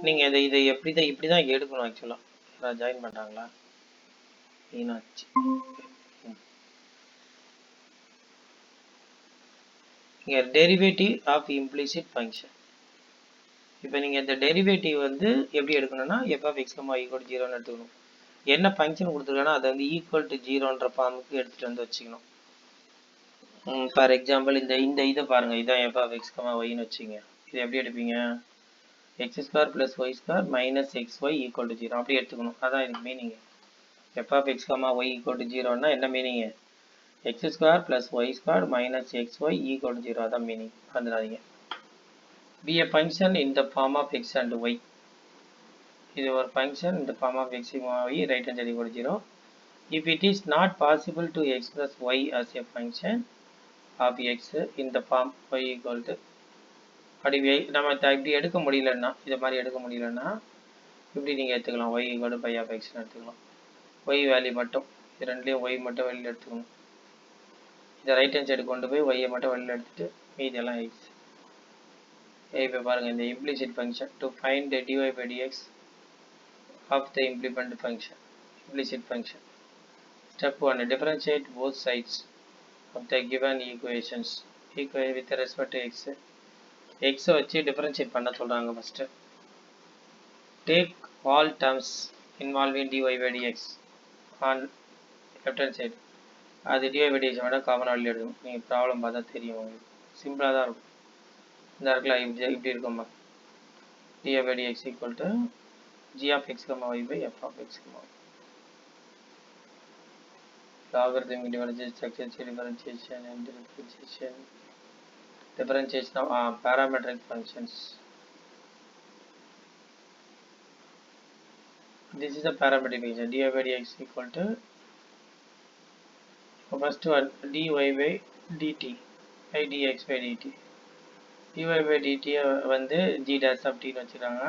நீங்கள் இதை இப்படி தான் எடுக்கணும். ஆக்சுவலாக நான் ஜாயின் பண்ணுறாங்களா வீணாச்சு. இங்கே டெரிவேட்டிவ் ஆஃப் இம்ப்ளிசிட் ஃபங்க்ஷன். இப்போ நீங்கள் இந்த டெரிவேட்டிவ் வந்து எப்படி எடுக்கணும்னா f of x comma y equal to 0ன்னு எடுத்துக்கணும். என்ன ஃபங்க்ஷன் கொடுத்துருக்காங்கன்னா அதை வந்து ஈக்குவல் டு 0ன்ற ஃபார்முக்கு எடுத்துகிட்டு வந்து வச்சுக்கணும். ஃபார் எக்ஸாம்பிள் இந்த இதை பாருங்கள், இதுதான் f of x comma yன்னு வச்சுங்க. இது எப்படி எடுப்பீங்க, x square plus y square minus xy equal to 0 அப்படி எடுத்துக்கணும். அதான் இதுக்கு meaning. f of x comma y equal to 0ன்னா என்ன meaning, x square plus y square minus xy equal to 0 அதான் மீனிங். வந்துடாதீங்க. be a function in the form of x and y. இது ஒரு function in the form of x and y, right hand side equal to 0. If it is not possible to express y as a function of x in the form y equal to, அப்படி நம்ம இப்படி எடுக்க முடியலன்னா, இதை மாதிரி எடுக்க முடியலன்னா இப்படி நீங்கள் எடுத்துக்கலாம், y equal to pi of x எடுத்துக்கலாம். y வேல்யூ மட்டும், இது ரெண்டுலேயும் y மட்டும் வெளியில் எடுத்துக்கணும். இதை ரைட் ஹேண்ட் சைடு கொண்டு போய் y மட்டும் வெளியில் எடுத்துட்டு மீதெல்லாம் x. இப்போ பாருங்கள், இந்த implicit function to find the dy by dx of the implicit function. Step 1, differentiate both sides of the given equations with respect to x. x வச்சு differentiate பண்ண சொல்கிறாங்க. First take all terms involving dy by dx on left hand side. அது dy by dx விட common value எடுக்கணும். நீங்கள் problem பார்த்தா தெரியும் உங்களுக்கு. சிம்பிளாக தான் இருக்கும். இந்த இடத்துல இப்படி இருக்குமா dy by dx equal to g of x comma y by f of x comma y. Logarithmic differentiation, structure differentiation, and differentiation of parametric functions. This is a parametric function. Dy by dx equal to first one dy by dt by dx by dt. dy by dt வந்து g dash of t னு வச்சுருக்காங்க.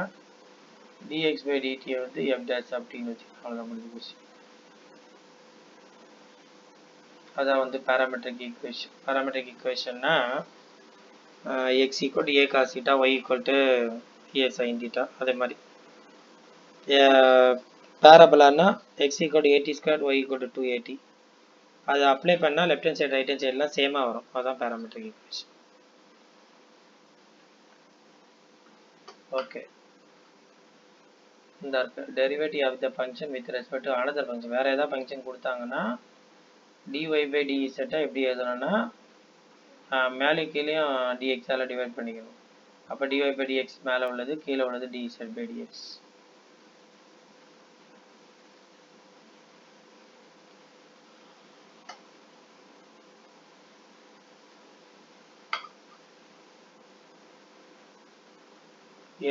dx by dt வந்து f dash of t னு வச்சுருக்காங்க. அவ்வளோதான் முடிஞ்சு போச்சு. அதான் வந்து parametric equation. Parametric equationனா x equal to a cos theta, y equal to a sin theta. அதே மாதிரி பேரபலானா x equal to at squared, y equal to 2at. அதை அப்ளை பண்ணால் left hand side right hand சைடெலாம் சேமாக வரும். அதுதான் பேராமெட்ரிக் ஈக்குவேஷன். ஓகே, இந்த இருக்கு derivative of the function with respect to another function. வேறு ஏதாவது ஃபங்க்ஷன் கொடுத்தாங்கன்னா dy by dz எப்படி எழுதணும்னா மேலே கீழேயும் dxஆல் டிவைட் பண்ணிக்கணும். அப்போ dy by dx மேலே உள்ளது, கீழே உள்ளது dz by dx.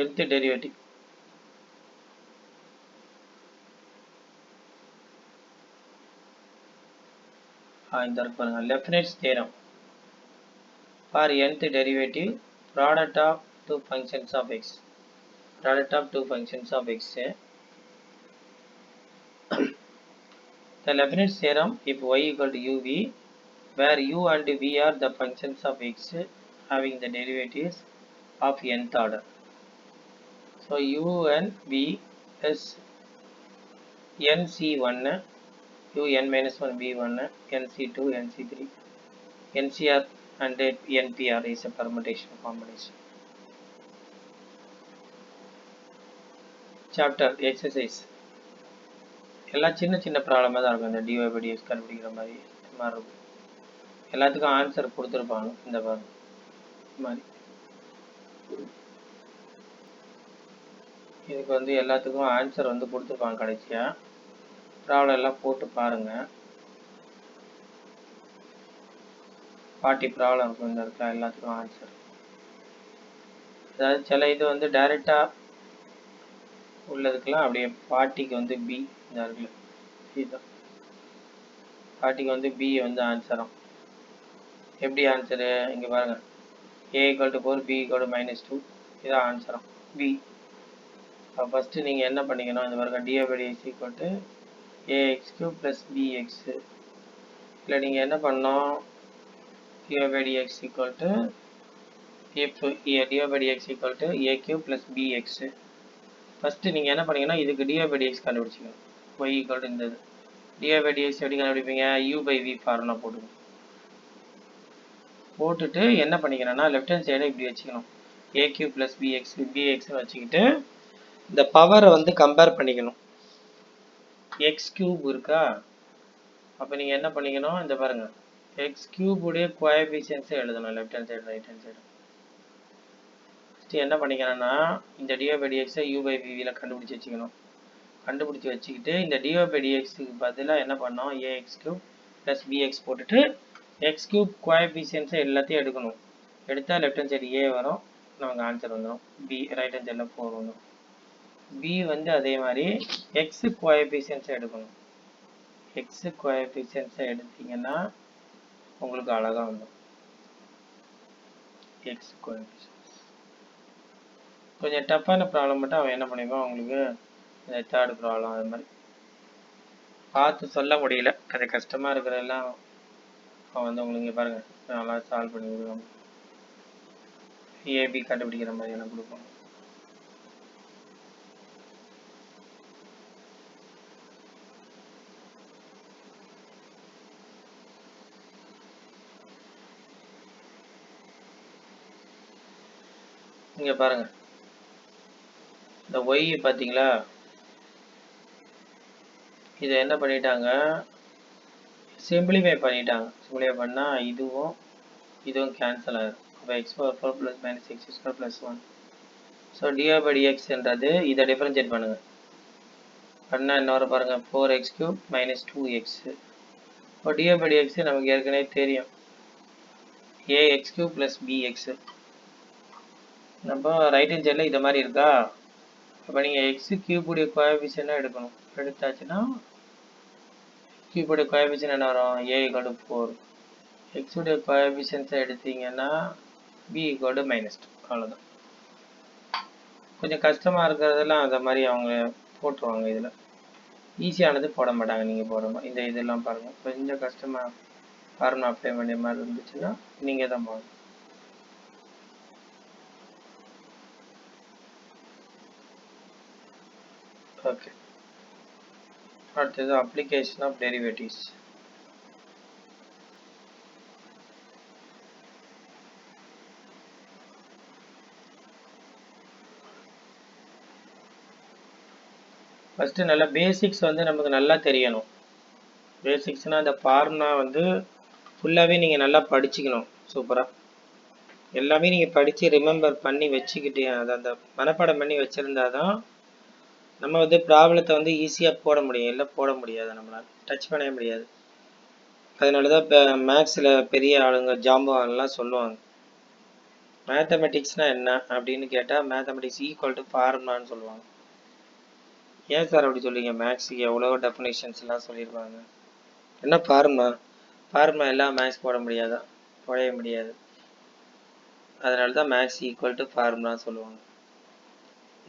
nth derivative இந்த இருக்கு பாருங்க, Leibniz theorem for nth derivative product of two functions of x. Product of two functions of x. The Leibniz theorem, if y equal to uv, where u and v are the functions of x having the derivatives of nth order. So u and v is nc1, un minus 1 v1, nc2, nc3, ncr and npr is a permutation combination. Chapter exercise. எல்லாம் சின்ன சின்ன ப்ராப்ளமாக தான் இருக்கும். இந்த dy by dx கண்டுபிடிக்கிற மாதிரி இருக்கும். எல்லாத்துக்கும் ஆன்சர் கொடுத்துருப்பாங்க. இந்த மாதிரி இதுக்கு வந்து எல்லாத்துக்கும் ஆன்சர் வந்து கொடுத்துருப்பாங்க. கடைசியாக ப்ராப்ளம் எல்லாம் போட்டு பாருங்கள். 40 ப்ராப்ளம் இருக்கும் இந்த இடத்துல, எல்லாத்துக்கும் ஆன்சர். அதாவது சில இது வந்து டைரெக்டாக உள்ளதுக்கெல்லாம் அப்படியே 40க்கு வந்து பி இந்த இருக்குல்ல, இதுதான் 40க்கு வந்து பி வந்து ஆன்சரும். எப்படி ஆன்சரு இங்கே பாருங்கள், a equal to 4, b equal to -2, இதான் ஆன்சரும் பி. ஃபஸ்ட்டு நீங்கள் என்ன பண்ணிக்கணும், இந்த பாருங்கள் dy by dx equal to ax3 plus bx. இல்லை நீங்கள் என்ன பண்ணணும், dy by dx equal to dy by dx equal to a3 plus bx. First நீங்கள் என்ன பண்ணீங்கன்னா இதுக்கு dy by dx கண்டுபிடிச்சிக்கணும். y equal to இந்த dy by dx எப்படி கண்டுபிடிப்பீங்க, u by v ஃபார்முலா போட்டுட்டு என்ன பண்ணிக்கணும்னா லெஃப்ட் ஹேண்ட் சைடை இப்படி வச்சுக்கணும், a3 plus bx வச்சுக்கிட்டு இந்த பவரை வந்து கம்பேர் பண்ணிக்கணும். எக்ஸ் கியூப் இருக்கா, அப்போ நீங்கள் என்ன பண்ணிக்கணும், இந்த பாருங்கள் எக்ஸ் கியூபுடைய கோஎஃபிஷியன்ஸை எழுதணும் left hand side right hand side. First என்ன பண்ணிக்கணும்னா இந்த dy by dx u by vல கண்டுபிடிச்சி வச்சுக்கணும். கண்டுபிடிச்சி வச்சுக்கிட்டு இந்த dy by dxக்கு பதிலாக என்ன பண்ணோம், ax3 plus bx போட்டுட்டு எக்ஸ் கியூப் கோஎஃபிஷியன்ஸை எல்லாத்தையும் எடுக்கணும். எடுத்தால் லெஃப்ட் ஹேண்ட் சைடு a வரும், நமக்கு ஆன்சர் வந்துடும். b ரைட் ஹேண்ட் சைடில் 4 வந்துடும். b வந்து அதே மாதிரி எக்ஸ் கோஎஃபிஷியன்ஸை எடுக்கணும். எக்ஸ் கோஎஃபிஷியன்ஸை எடுத்தீங்கன்னா உங்களுக்கு அழகாக வந்துடும். எக்ஸ் கோஎஃபிஷியன்ஸ் கொஞ்சம் டஃப்பான ப்ராப்ளம் மட்டும் அவன் என்ன பண்ணிப்பான் உங்களுக்கு, இந்த தேர்டு ப்ராப்ளம் அது மாதிரி பார்த்து சொல்ல முடியல, அது கஷ்டமாக இருக்கிறதெல்லாம் அவன் வந்து உங்களுக்கு இங்கே பாருங்கள் நல்லா சால்வ் பண்ணி கொடுப்பாங்க. ஏபி கண்டுபிடிக்கிற மாதிரி எல்லாம் கொடுப்பாங்க. இங்கே பாருங்கள் இந்த ஒய் பார்த்தீங்களா, இதை என்ன பண்ணிட்டாங்க சிம்பிளிஃபை பண்ணிட்டாங்க. சிம்பிளிஃபை பண்ணால் இதுவும் கேன்சல் ஆகிடும். அப்போ x power 4 plus minus x square plus 1. So d r by டிஎக்ஸ்ன்றது இதை டிஃபரன்ஷியேட் பண்ணுங்கள். பண்ணால் என்ன வர பாருங்கள், 4x³ மைனஸ் 2x. இப்போ டிஆர் பை டிஎக்ஸ் நமக்கு ஏற்கனவே தெரியும், ax³ ப்ளஸ் bx. நம்ம ரைட் ஹேண்ட் சைடில் இதை மாதிரி இருக்கா. அப்போ நீங்கள் x³ உடைய கோஎஃபிஷியன்ட் எடுக்கணும். எடுத்தாச்சுன்னா கியூப் உடைய கோஎஃபிஷியன்ட் என்ன வரும், a = 4. x உடைய கோஎஃபிஷியன்ட்ஸை எடுத்தீங்கன்னா b = -2. அவ்வளோதான். கொஞ்சம் கஷ்டமாக இருக்கிறதெல்லாம் அதை மாதிரி அவங்க போட்டுருவாங்க. இதில் ஈஸியானது போட மாட்டாங்க. நீங்கள் போடுற மாதிரி இந்த இதெல்லாம் பாருங்கள், கொஞ்சம் கஷ்டமாக ஃபார்முலா அப்ளை பண்ணிய மாதிரி இருந்துச்சுன்னா நீங்கள் தான் போகணும். ஓகே, அடுத்தது அப்ளிகேஷன் ஆஃப் டெரிவேட்டிவ்ஸ். ஃபஸ்ட்டு நல்லா பேசிக்ஸ் வந்து நமக்கு நல்லா தெரியணும். பேசிக்ஸ்னால் அந்த ஃபார்முலா வந்து ஃபுல்லாகவே நீங்கள் நல்லா படிச்சுக்கணும். சூப்பராக எல்லாமே நீங்கள் படித்து ரிமெம்பர் பண்ணி வச்சுக்கிட்டு அதை அந்த மனப்பாடம் பண்ணி வச்சுருந்தா தான் நம்ம வந்து ப்ராப்ளத்தை வந்து ஈஸியாக போட முடியும். இல்லை போட முடியாது, நம்மளால் டச் பண்ணவே முடியாது. அதனால தான் இப்போ மேக்ஸில் பெரிய ஆளுங்க ஜாம்பவான்லாம் சொல்லுவாங்க, மேத்தமெட்டிக்ஸ்னால் என்ன அப்படின்னு கேட்டால் மேத்தமெட்டிக்ஸ் ஈக்குவல் டு ஃபார்முலான்னு சொல்லுவாங்க. ஏன் சார் அப்படி சொல்லுவீங்க, மேக்ஸுக்கு எவ்வளோ டெஃபினேஷன்ஸ்லாம் சொல்லியிருப்பாங்க, என்ன ஃபார்முலா எல்லாம் மேக்ஸ் போட முடியாதா, போடவே முடியாது. அதனால தான் மேக்ஸ் ஈக்குவல் டு ஃபார்முலான்னு சொல்லுவாங்க.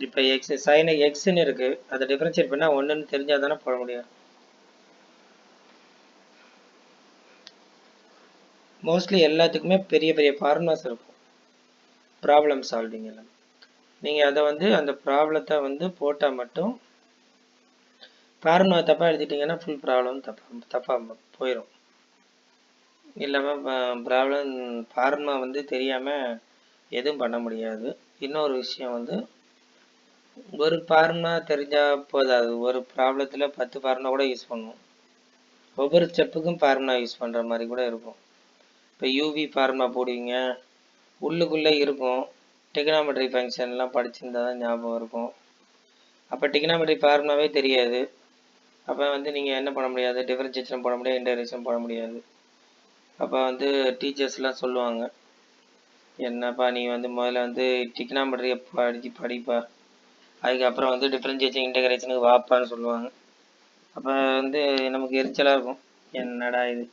இப்போ எக்ஸ் சைன் எக்ஸ்ன்னு இருக்குது, அதை டிஃப்ரென்ஷியேட் பண்ணால் ஒன்றுன்னு தெரிஞ்சால் தானே போட முடியும். மோஸ்ட்லி எல்லாத்துக்குமே பெரிய பெரிய ஃபார்முலாஸ் இருக்கும் ப்ராப்ளம் சால்விங் எல்லாம். நீங்கள் அதை வந்து அந்த ப்ராப்ளத்தை வந்து போட்டால் மட்டும், ஃபார்முலா தப்பாக எழுதிட்டிங்கன்னா ஃபுல் ப்ராப்ளம் தப்பாக போயிடும். இல்லாமல் ப்ராப்ளம் ஃபார்முலா வந்து தெரியாமல் எதுவும் பண்ண முடியாது. இன்னொரு விஷயம் வந்து ஒரு ஃபார்முலா தெரிஞ்சால் போதாது, ஒரு ப்ராப்ளத்தில் 10 ஃபார்முலா கூட யூஸ் பண்ணுவோம். ஒவ்வொரு ஸ்டெப்புக்கும் ஃபார்முலா யூஸ் பண்ணுற மாதிரி கூட இருக்கும். இப்போ யூவி ஃபார்முலா போடுவீங்க, உள்ளுக்குள்ளே இருக்கும் டிக்னாமெட்ரி ஃபங்க்ஷன்லாம் படிச்சிருந்தா தான் ஞாபகம் இருக்கும். அப்போ டிக்னாமெட்ரி ஃபார்முலாவே தெரியாது. அப்போ வந்து நீங்கள் என்ன பண்ண முடியாது, டிஃபரன்ஷியேஷன் போட முடியாது, இன்டகிரேஷன் போட முடியாது. அப்போ வந்து டீச்சர்ஸ்லாம் சொல்லுவாங்க, என்னப்பா நீ வந்து முதல்ல வந்து டிக்னாமெட்ரியை படிப்பா, அதுக்கப்புறம் வந்து டிஃபரன்ஷியேஷன் இன்டகிரேஷனுக்கு வாப்பான்னு சொல்லுவாங்க. அப்போ வந்து நமக்கு எரிச்சலாக இருக்கும், என்னடா இது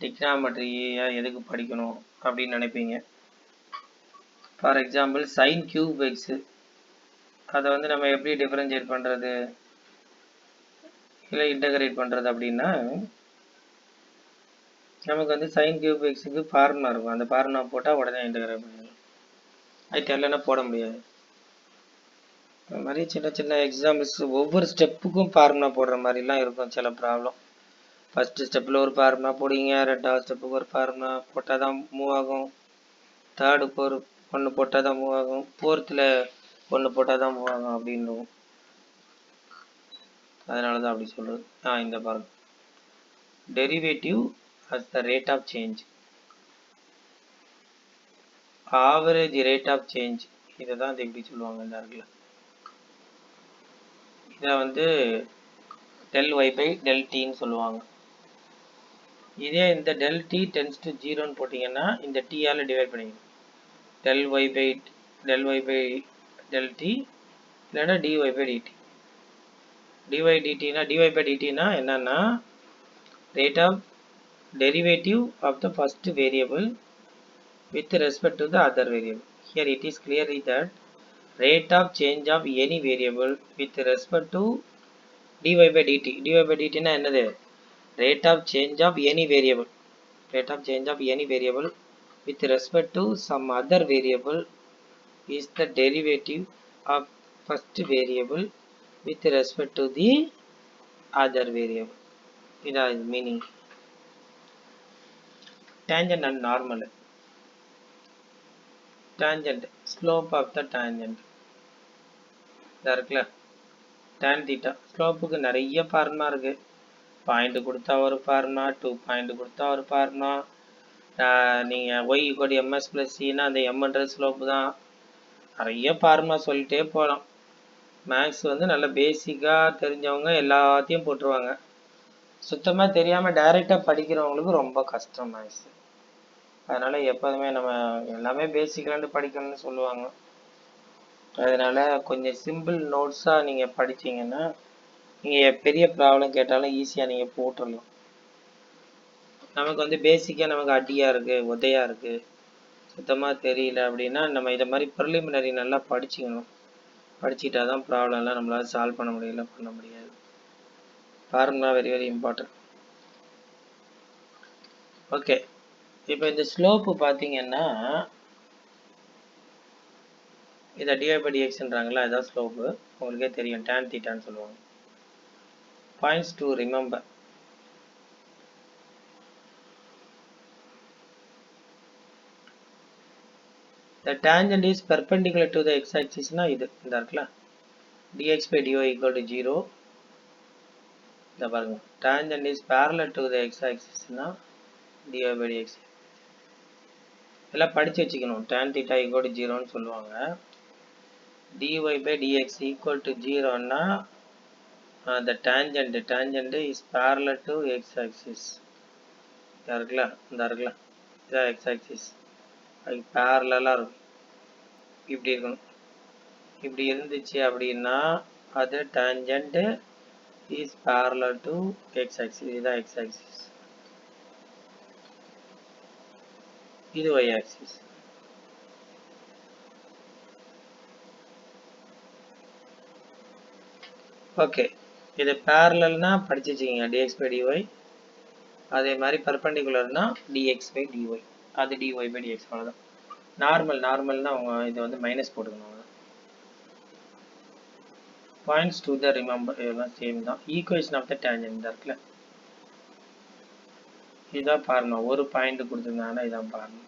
டிக்னாமெட்ரியா எதுக்கு படிக்கணும் அப்படின்னு நினைப்பீங்க. For example sign cube x, அதை வந்து நம்ம எப்படி டிஃபரன்ஷியேட் பண்ணுறது இல்லை இன்டகிரேட் பண்ணுறது அப்படின்னா, நமக்கு வந்து சைன் கியூப் எக்ஸுக்கு ஃபார்முலா இருக்கும், அந்த ஃபார்முலா போட்டால் உடனே இன்டகிரேட் பண்ணிடலாம். அது தெரியலன்னா போட முடியாது. அது மாதிரி சின்ன சின்ன எக்ஸாம்பிள்ஸ் ஒவ்வொரு ஸ்டெப்புக்கும் ஃபார்முலா போடுற மாதிரிலாம் இருக்கும் சில ப்ராப்ளம். ஃபஸ்ட்டு ஸ்டெப்பில் ஒரு ஃபார்முலா போடுவீங்க, ரெண்டாவது ஸ்டெப்புக்கு ஒரு ஃபார்முலா போட்டால் தான் மூவ் ஆகும், தேர்டுக்கு ஒரு ஒன்று போட்டால் தான் மூவ் ஆகும், ஃபோர்த்தில் ஒன்று போட்டால் தான் மூவ் ஆகும் அப்படின்னு. அதனால தான் அப்படி சொல்கிறது. இந்த பாருங்க, derivative as the rate of change, average rate of change, இதை தான் அது எப்படி சொல்லுவாங்க இந்த இடத்துல. இதை வந்து ∂y/∂t சொல்லுவாங்க. இதே இந்த ∂t → 0 போட்டிங்கன்னா இந்த t-ஆல் டிவைட் பண்ணிக்கணும், ∂y/∂t இல்லைன்னா dy/dt. dy/dt என்னன்னா rate of derivative of the first variable with respect to the other variable. Here it is clearly that rate of change of any variable with respect to dy/dt. dy/dt என்னது, rate of change of any variable, rate of change of any variable with respect to some other variable is the derivative of first variable with respect to the other variable. இதான் meaning. tangent and normal. tangent, slope of the tangent இருக்குல்ல, tan theta. ஸ்லோப்புக்கு நிறைய formula இருக்குது, point கொடுத்தா ஒரு formula, 2 point கொடுத்தா ஒரு formula. நீங்கள் y = ms + cனா அந்த mன்றது ஸ்லோப்பு தான். நிறைய ஃபார்முலா சொல்லிட்டே போகலாம். மேக்ஸ் வந்து நல்ல பேசிக்காக தெரிஞ்சவங்க எல்லாத்தையும் போட்டுருவாங்க. சுத்தமாக தெரியாமல் டைரெக்டாக படிக்கிறவங்களுக்கு ரொம்ப கஷ்டம் மேக்ஸ். அதனால் எப்போதுமே நம்ம எல்லாமே பேசிக்லேருந்து படிக்கணும்னு சொல்லுவாங்க. அதனால் கொஞ்சம் சிம்பிள் நோட்ஸாக நீங்கள் படித்தீங்கன்னா நீங்கள் பெரிய ப்ராப்ளம் கேட்டாலும் ஈஸியாக நீங்கள் போட்டுடலாம். நமக்கு வந்து பேசிக்காக நமக்கு அடியாக இருக்குது, உதையாக இருக்குது, சுத்தமாக தெரியல அப்படின்னா நம்ம இதை மாதிரி ப்ரிலிமினரி நல்லா படிச்சுக்கணும். படிச்சுட்டா தான் ப்ராப்ளம்லாம் நம்மளால் சால்வ் பண்ண முடியாது. Formula very very important. Okay, இப்போ இந்த ஸ்லோப்பு பார்த்தீங்கன்னா இதை dy/dxன்றாங்களா, இதான் ஸ்லோப்பு. உங்களுக்கே தெரியும், tan θன்னு சொல்லுவாங்க. Points to remember. The tangent is perpendicular to the x-axis னா இது இந்த இருக்குல்ல, dx/dy = 0. இந்த பாருங்க, tangent is parallel to the x-axis னா dy/dx. எல்லாம் படிச்சு வச்சுக்கணும். tan θ = 0ன்னு சொல்லுவாங்க. dy/dx = 0ன்னா the tangent is parallel to x-axis. இந்த இருக்குல்ல, இதான் x-axis. அது parallel-ஆ இருக்கும். இப்படி இருக்கணும். இப்படி இருந்துச்சு அப்படின்னா அது tangent is parallel to x-axis. இதுதான் x-axis, இது y-axis. ஓகே, இது parallelனா படிச்சு வச்சுக்கிங்க, dx/dy. அதே மாதிரி பர்பெண்டிகுலர்னா dx/dy. அது dy/dx. அவ்வளோதான். நார்மல்னா அவங்க இதை வந்து மைனஸ் போட்டுக்கணும். பாயிண்ட்ஸ் டு த ரிமெம்பர் இதெல்லாம் சேம் தான். ஈக்குவேஷன் ஆஃப் த டேஞ்சன்ட் இருக்குல்ல, இதுதான் ஃபார்முலா. ஒரு பாயிண்ட் கொடுத்துருந்தாங்கன்னா இதான் formula.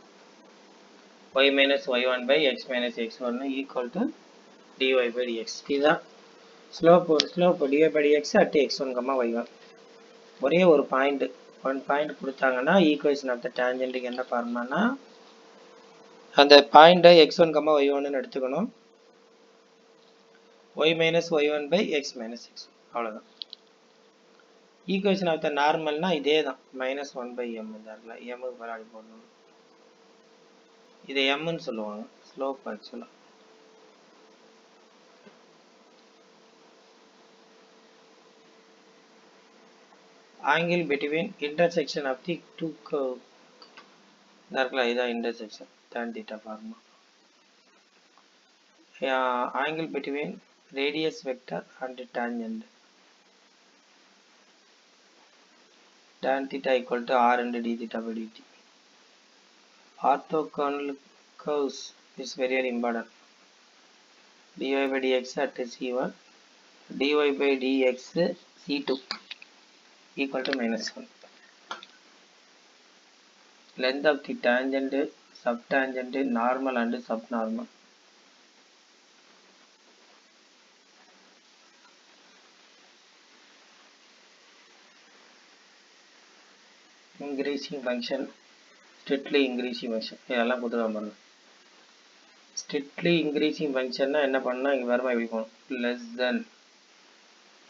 y - y1/x - x1 = dy/dx. இதுதான் slope dy/dx at x1, y1. ஒரே ஒரு பாயிண்ட், ஒன் பாயிண்ட் கொடுத்தாங்கன்னா ஈக்குவேஷன் ஆஃப் த டேஞ்சன்ட்டுக்கு என்ன ஃபார்முலானா அந்த பாயிண்ட்டை x1, y1ன்னு எடுத்துக்கணும். y - y1/x - x1. அவ்வளோதான். ஈக்குவேஷன் ஆஃப் த நார்மல்னா இதே தான், -1/m. இருக்குல்ல, எம்முக்கு பராடி போடணும். இதை எம்ன்னு சொல்லுவாங்க, ஸ்லோப் ஆக்சுவலாக. Angle between intersection of the two curve இருக்குல்ல, இதான் intersection, tan θ formula. Angle between radius vector and tangent, tan θ = r × dθ/dt. Orthogonal curves is very important. dy/dx at c1, dy/dx c2 = -1. Length of the tangent, subtangent, normal and subnormal. Increasing function, strictly increasing function. இதெல்லாம் கொடுத்துருவாங்க. Strictly increasing ஃபங்க்ஷன்னா என்ன பண்ணால் இங்கே வரமா எப்படி போகணும், less than,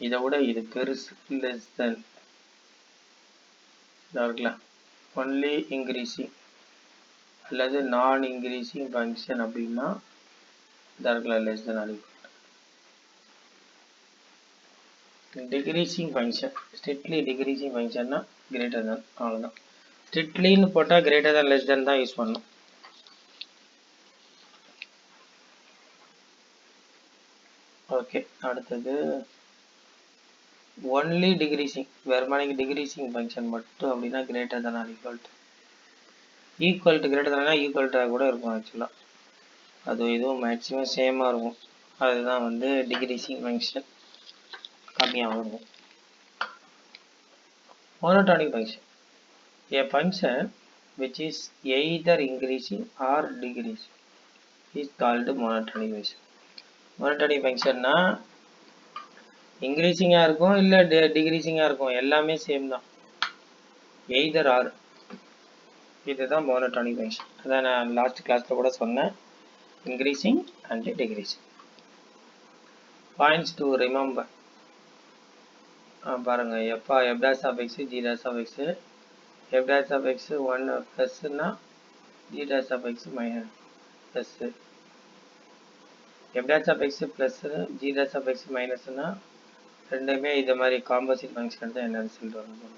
இதை விட இது பெருசு, லெஸ் தென் இதாக இருக்கலாம். ஒன்லி இன்க்ரீசிங் அல்லது நான் இன்க்ரீசிங் ஃபங்க்ஷன் அப்படின்னா இதாக இருக்கலாம், லெஸ் தென் அடிக்கும். டிக்ரீசிங் ஃபங்க்ஷன், ஸ்ட்ரிக்ட்லி டிக்ரீசிங் ஃபங்க்ஷன்னா கிரேட்டர் தென், அவ்வளோதான். ஸ்ட்ரிக்ட்லின்னு போட்டால் கிரேட்டர் தென் லெஸ் தென் தான் யூஸ் பண்ணணும். ஓகே, அடுத்தது ஒன்லி டிக்ரீசிங், வெறுமனைக்கு டிக்ரீசிங் ஃபங்க்ஷன் மட்டும் அப்படின்னா greater than or equal to greater தென்னா ஈக்குவல் டு கூட இருக்கும் ஆக்சுவலாக. அது இதுவும் மேக்ஸிமம் சேமாக இருக்கும். அதுதான் வந்து டிக்ரீசிங் ஃபங்க்ஷன், கம்மியாக இருக்கும். Monotonic function, a function which is either increasing or decreasing is called monotonic function. Monotonic ஃபங்க்ஷன்னா இன்க்ரீசிங்காக இருக்கும் இல்லை டிக்ரீசிங்காக இருக்கும், எல்லாமே சேம் தான், எய்தர் ஆர். இதுதான் மோனோடானிக் ஃபங்க்ஷன். அதான் நான் லாஸ்ட் கிளாஸில் கூட சொன்னேன், increasing and decreasing. Points to remember பாருங்க, எப்பா f dash of x g dash of x, f dash of x 1 ப்ளஸ்னா g dash of x minus plus, f dash of x plus g dash of x மைனஸ்னா ரெண்டுமே இது மாதிரி composite function தான் என்ன result வரும்.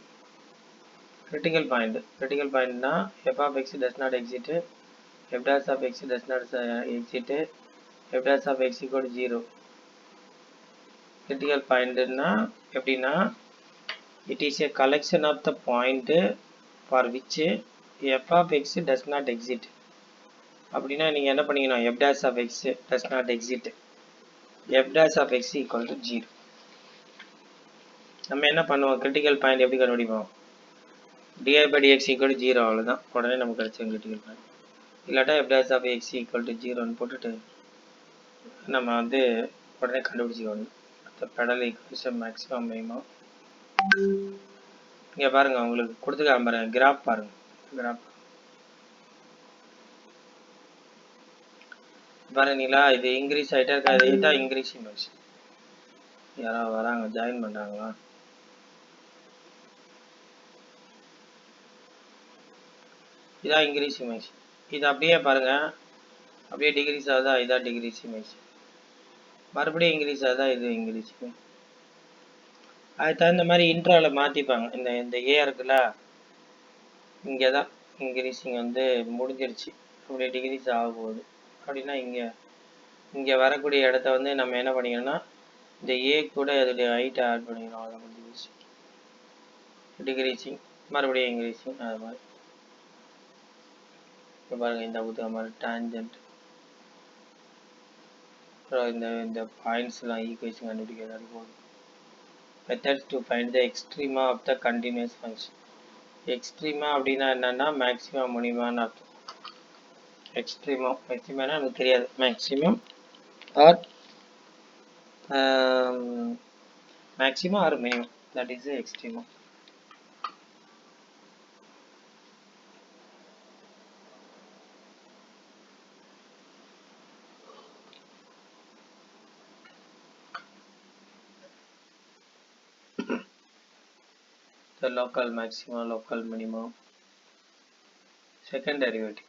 கிரிட்டிக்கல் பாயிண்ட்னா f of x does not exist, f dash of x does not exist, f dash of x equal 0. Critical பாயிண்ட்னா எப்படின்னா, it is a collection of the point for which f of x does not exist. அப்படின்னா நீங்க என்ன பண்ணீங்கன்னா f dash of x does not exist, f dash of x equal to 0. நம்ம என்ன பண்ணுவோம், critical point எப்படி கண்டுபிடிப்போம், dy by dx equal to 0, அவ்வளோதான், உடனே நமக்கு கிடைச்ச கிரிட்டிக்கல் பாயிண்ட். இல்லாட்டா f dash of x equal to 0ன்னு போட்டுட்டு நம்ம வந்து உடனே கண்டுபிடிச்சிக்கணும் பெடல் ஈக்குவேஷன் மேக்ஸிமம் மினிமம். இங்கே பாருங்க, உங்களுக்கு கொடுத்துருக்காங்க பாருங்க, கிராஃப் பாருங்க, கிராஃப் பாருங்களா, இது இன்க்ரீஸ் ஆகிட்டே இருக்கா, இதுதான் இன்க்ரீஸிங் ஃபங்க்ஷன். யாராவது வராங்க, ஜாயின் பண்ணுறாங்களா? இதான் இன்க்ரீஸிங் ஃபங்க்ஷன். இது அப்படியே பாருங்க, அப்படியே டிகிரீஸ் ஆகுதா, இதான் டிகிரீஸிங் ஃபங்க்ஷன். மறுபடியும் இன்க்ரீஸ் ஆகுதா, இது இன்க்ரீஸிங். அதுக்கு தகுந்த மாதிரி இன்ட்ரோவில் மாற்றிப்பாங்க. இந்த ஏ இருக்குல்ல, இங்கே தான் இன்க்ரீஸிங் வந்து முடிஞ்சிருச்சு, அப்படியே டிகிரீஸ் ஆக போகுது. அப்படின்னா இங்கே வரக்கூடிய இடத்த வந்து நம்ம என்ன பண்ணிக்கணும்னா, இந்த ஏ கூட அதோடைய ஹைட்டை ஆட் பண்ணிக்கணும், அதை முடிஞ்சிருச்சு. டிகிரீஸிங் மறுபடியும் இன்க்ரீஸிங், அது மாதிரி. இப்போ பாருங்கள், இந்த புத்தகம் மாதிரி டான்ஜென்ட், அப்புறம் இந்த பாயிண்ட்ஸ்லாம் ஈக்குவேஷன் கண்டுபிடிக்கிறது போகுது. Methods to find the extrema of the continuous function. Extrema அப்படின்னா என்னன்னா மேக்ஸிமம் மினிமான்னு அர்த்தம். எக்ஸ்ட்ரீமம் மேக்ஸிமம்னா நமக்கு தெரியாது, maximum or maximum or minimum, that is extremum. The local maximum, local minimum, second derivative.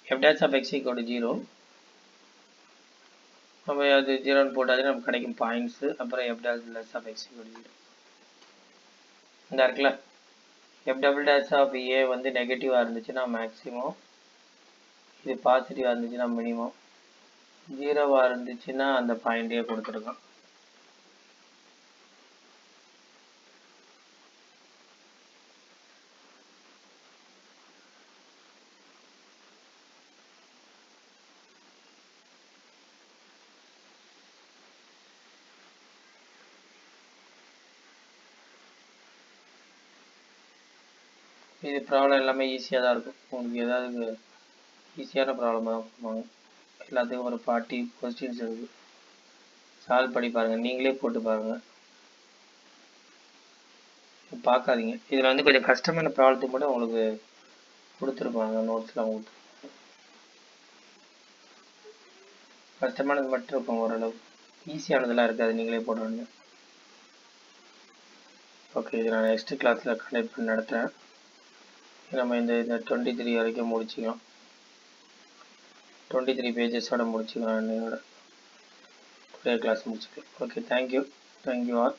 F dash of x equal to 0. நம்ம அது 0ன்னு போட்டாலே நமக்கு கிடைக்கும் பாயிண்ட்ஸ். அப்புறம் f dash of x equal to 0. இந்த இருக்குல்ல, f double dash of a வந்து நெகட்டிவாக இருந்துச்சுன்னா மேக்ஸிமம், இது பாசிட்டிவாக இருந்துச்சுன்னா மினிமம், 0வாக இருந்துச்சுன்னா அந்த பாயிண்ட்டே கொடுத்துருக்கோம். இது ப்ராப்ளம் எல்லாமே ஈஸியாக தான் இருக்கும். உங்களுக்கு ஏதாவது ஈஸியான ப்ராப்ளமாக தான் கொடுப்பாங்க. எல்லாத்துக்கும் ஒரு 40 கொஸ்டின்ஸ் இருக்குது, சால்வ் பண்ணி பாருங்கள், நீங்களே போட்டு பாருங்கள், பார்க்காதீங்க. இதில் வந்து கொஞ்சம் கஷ்டமான ப்ராப்ளத்துக்கு மட்டும் உங்களுக்கு கொடுத்துருப்பாங்க, நோட்ஸ்லாம் கொடுத்து கஷ்டமானது மட்டும் இருக்கும், ஓரளவு ஈஸியானதெல்லாம் இருக்காது, நீங்களே போடுறீங்க. ஓகே, இது நான் நெக்ஸ்ட் கிளாஸில் கனெக்ட் பண்ணி நடத்துகிறேன். நம்ம இந்த 23 வரைக்கும் முடிச்சிக்கலாம், 23 பேஜஸோட முடிச்சிக்கலாம், இன்னையோட ஒரே கிளாஸ் முடிச்சுக்கலாம். Okay, thank you all.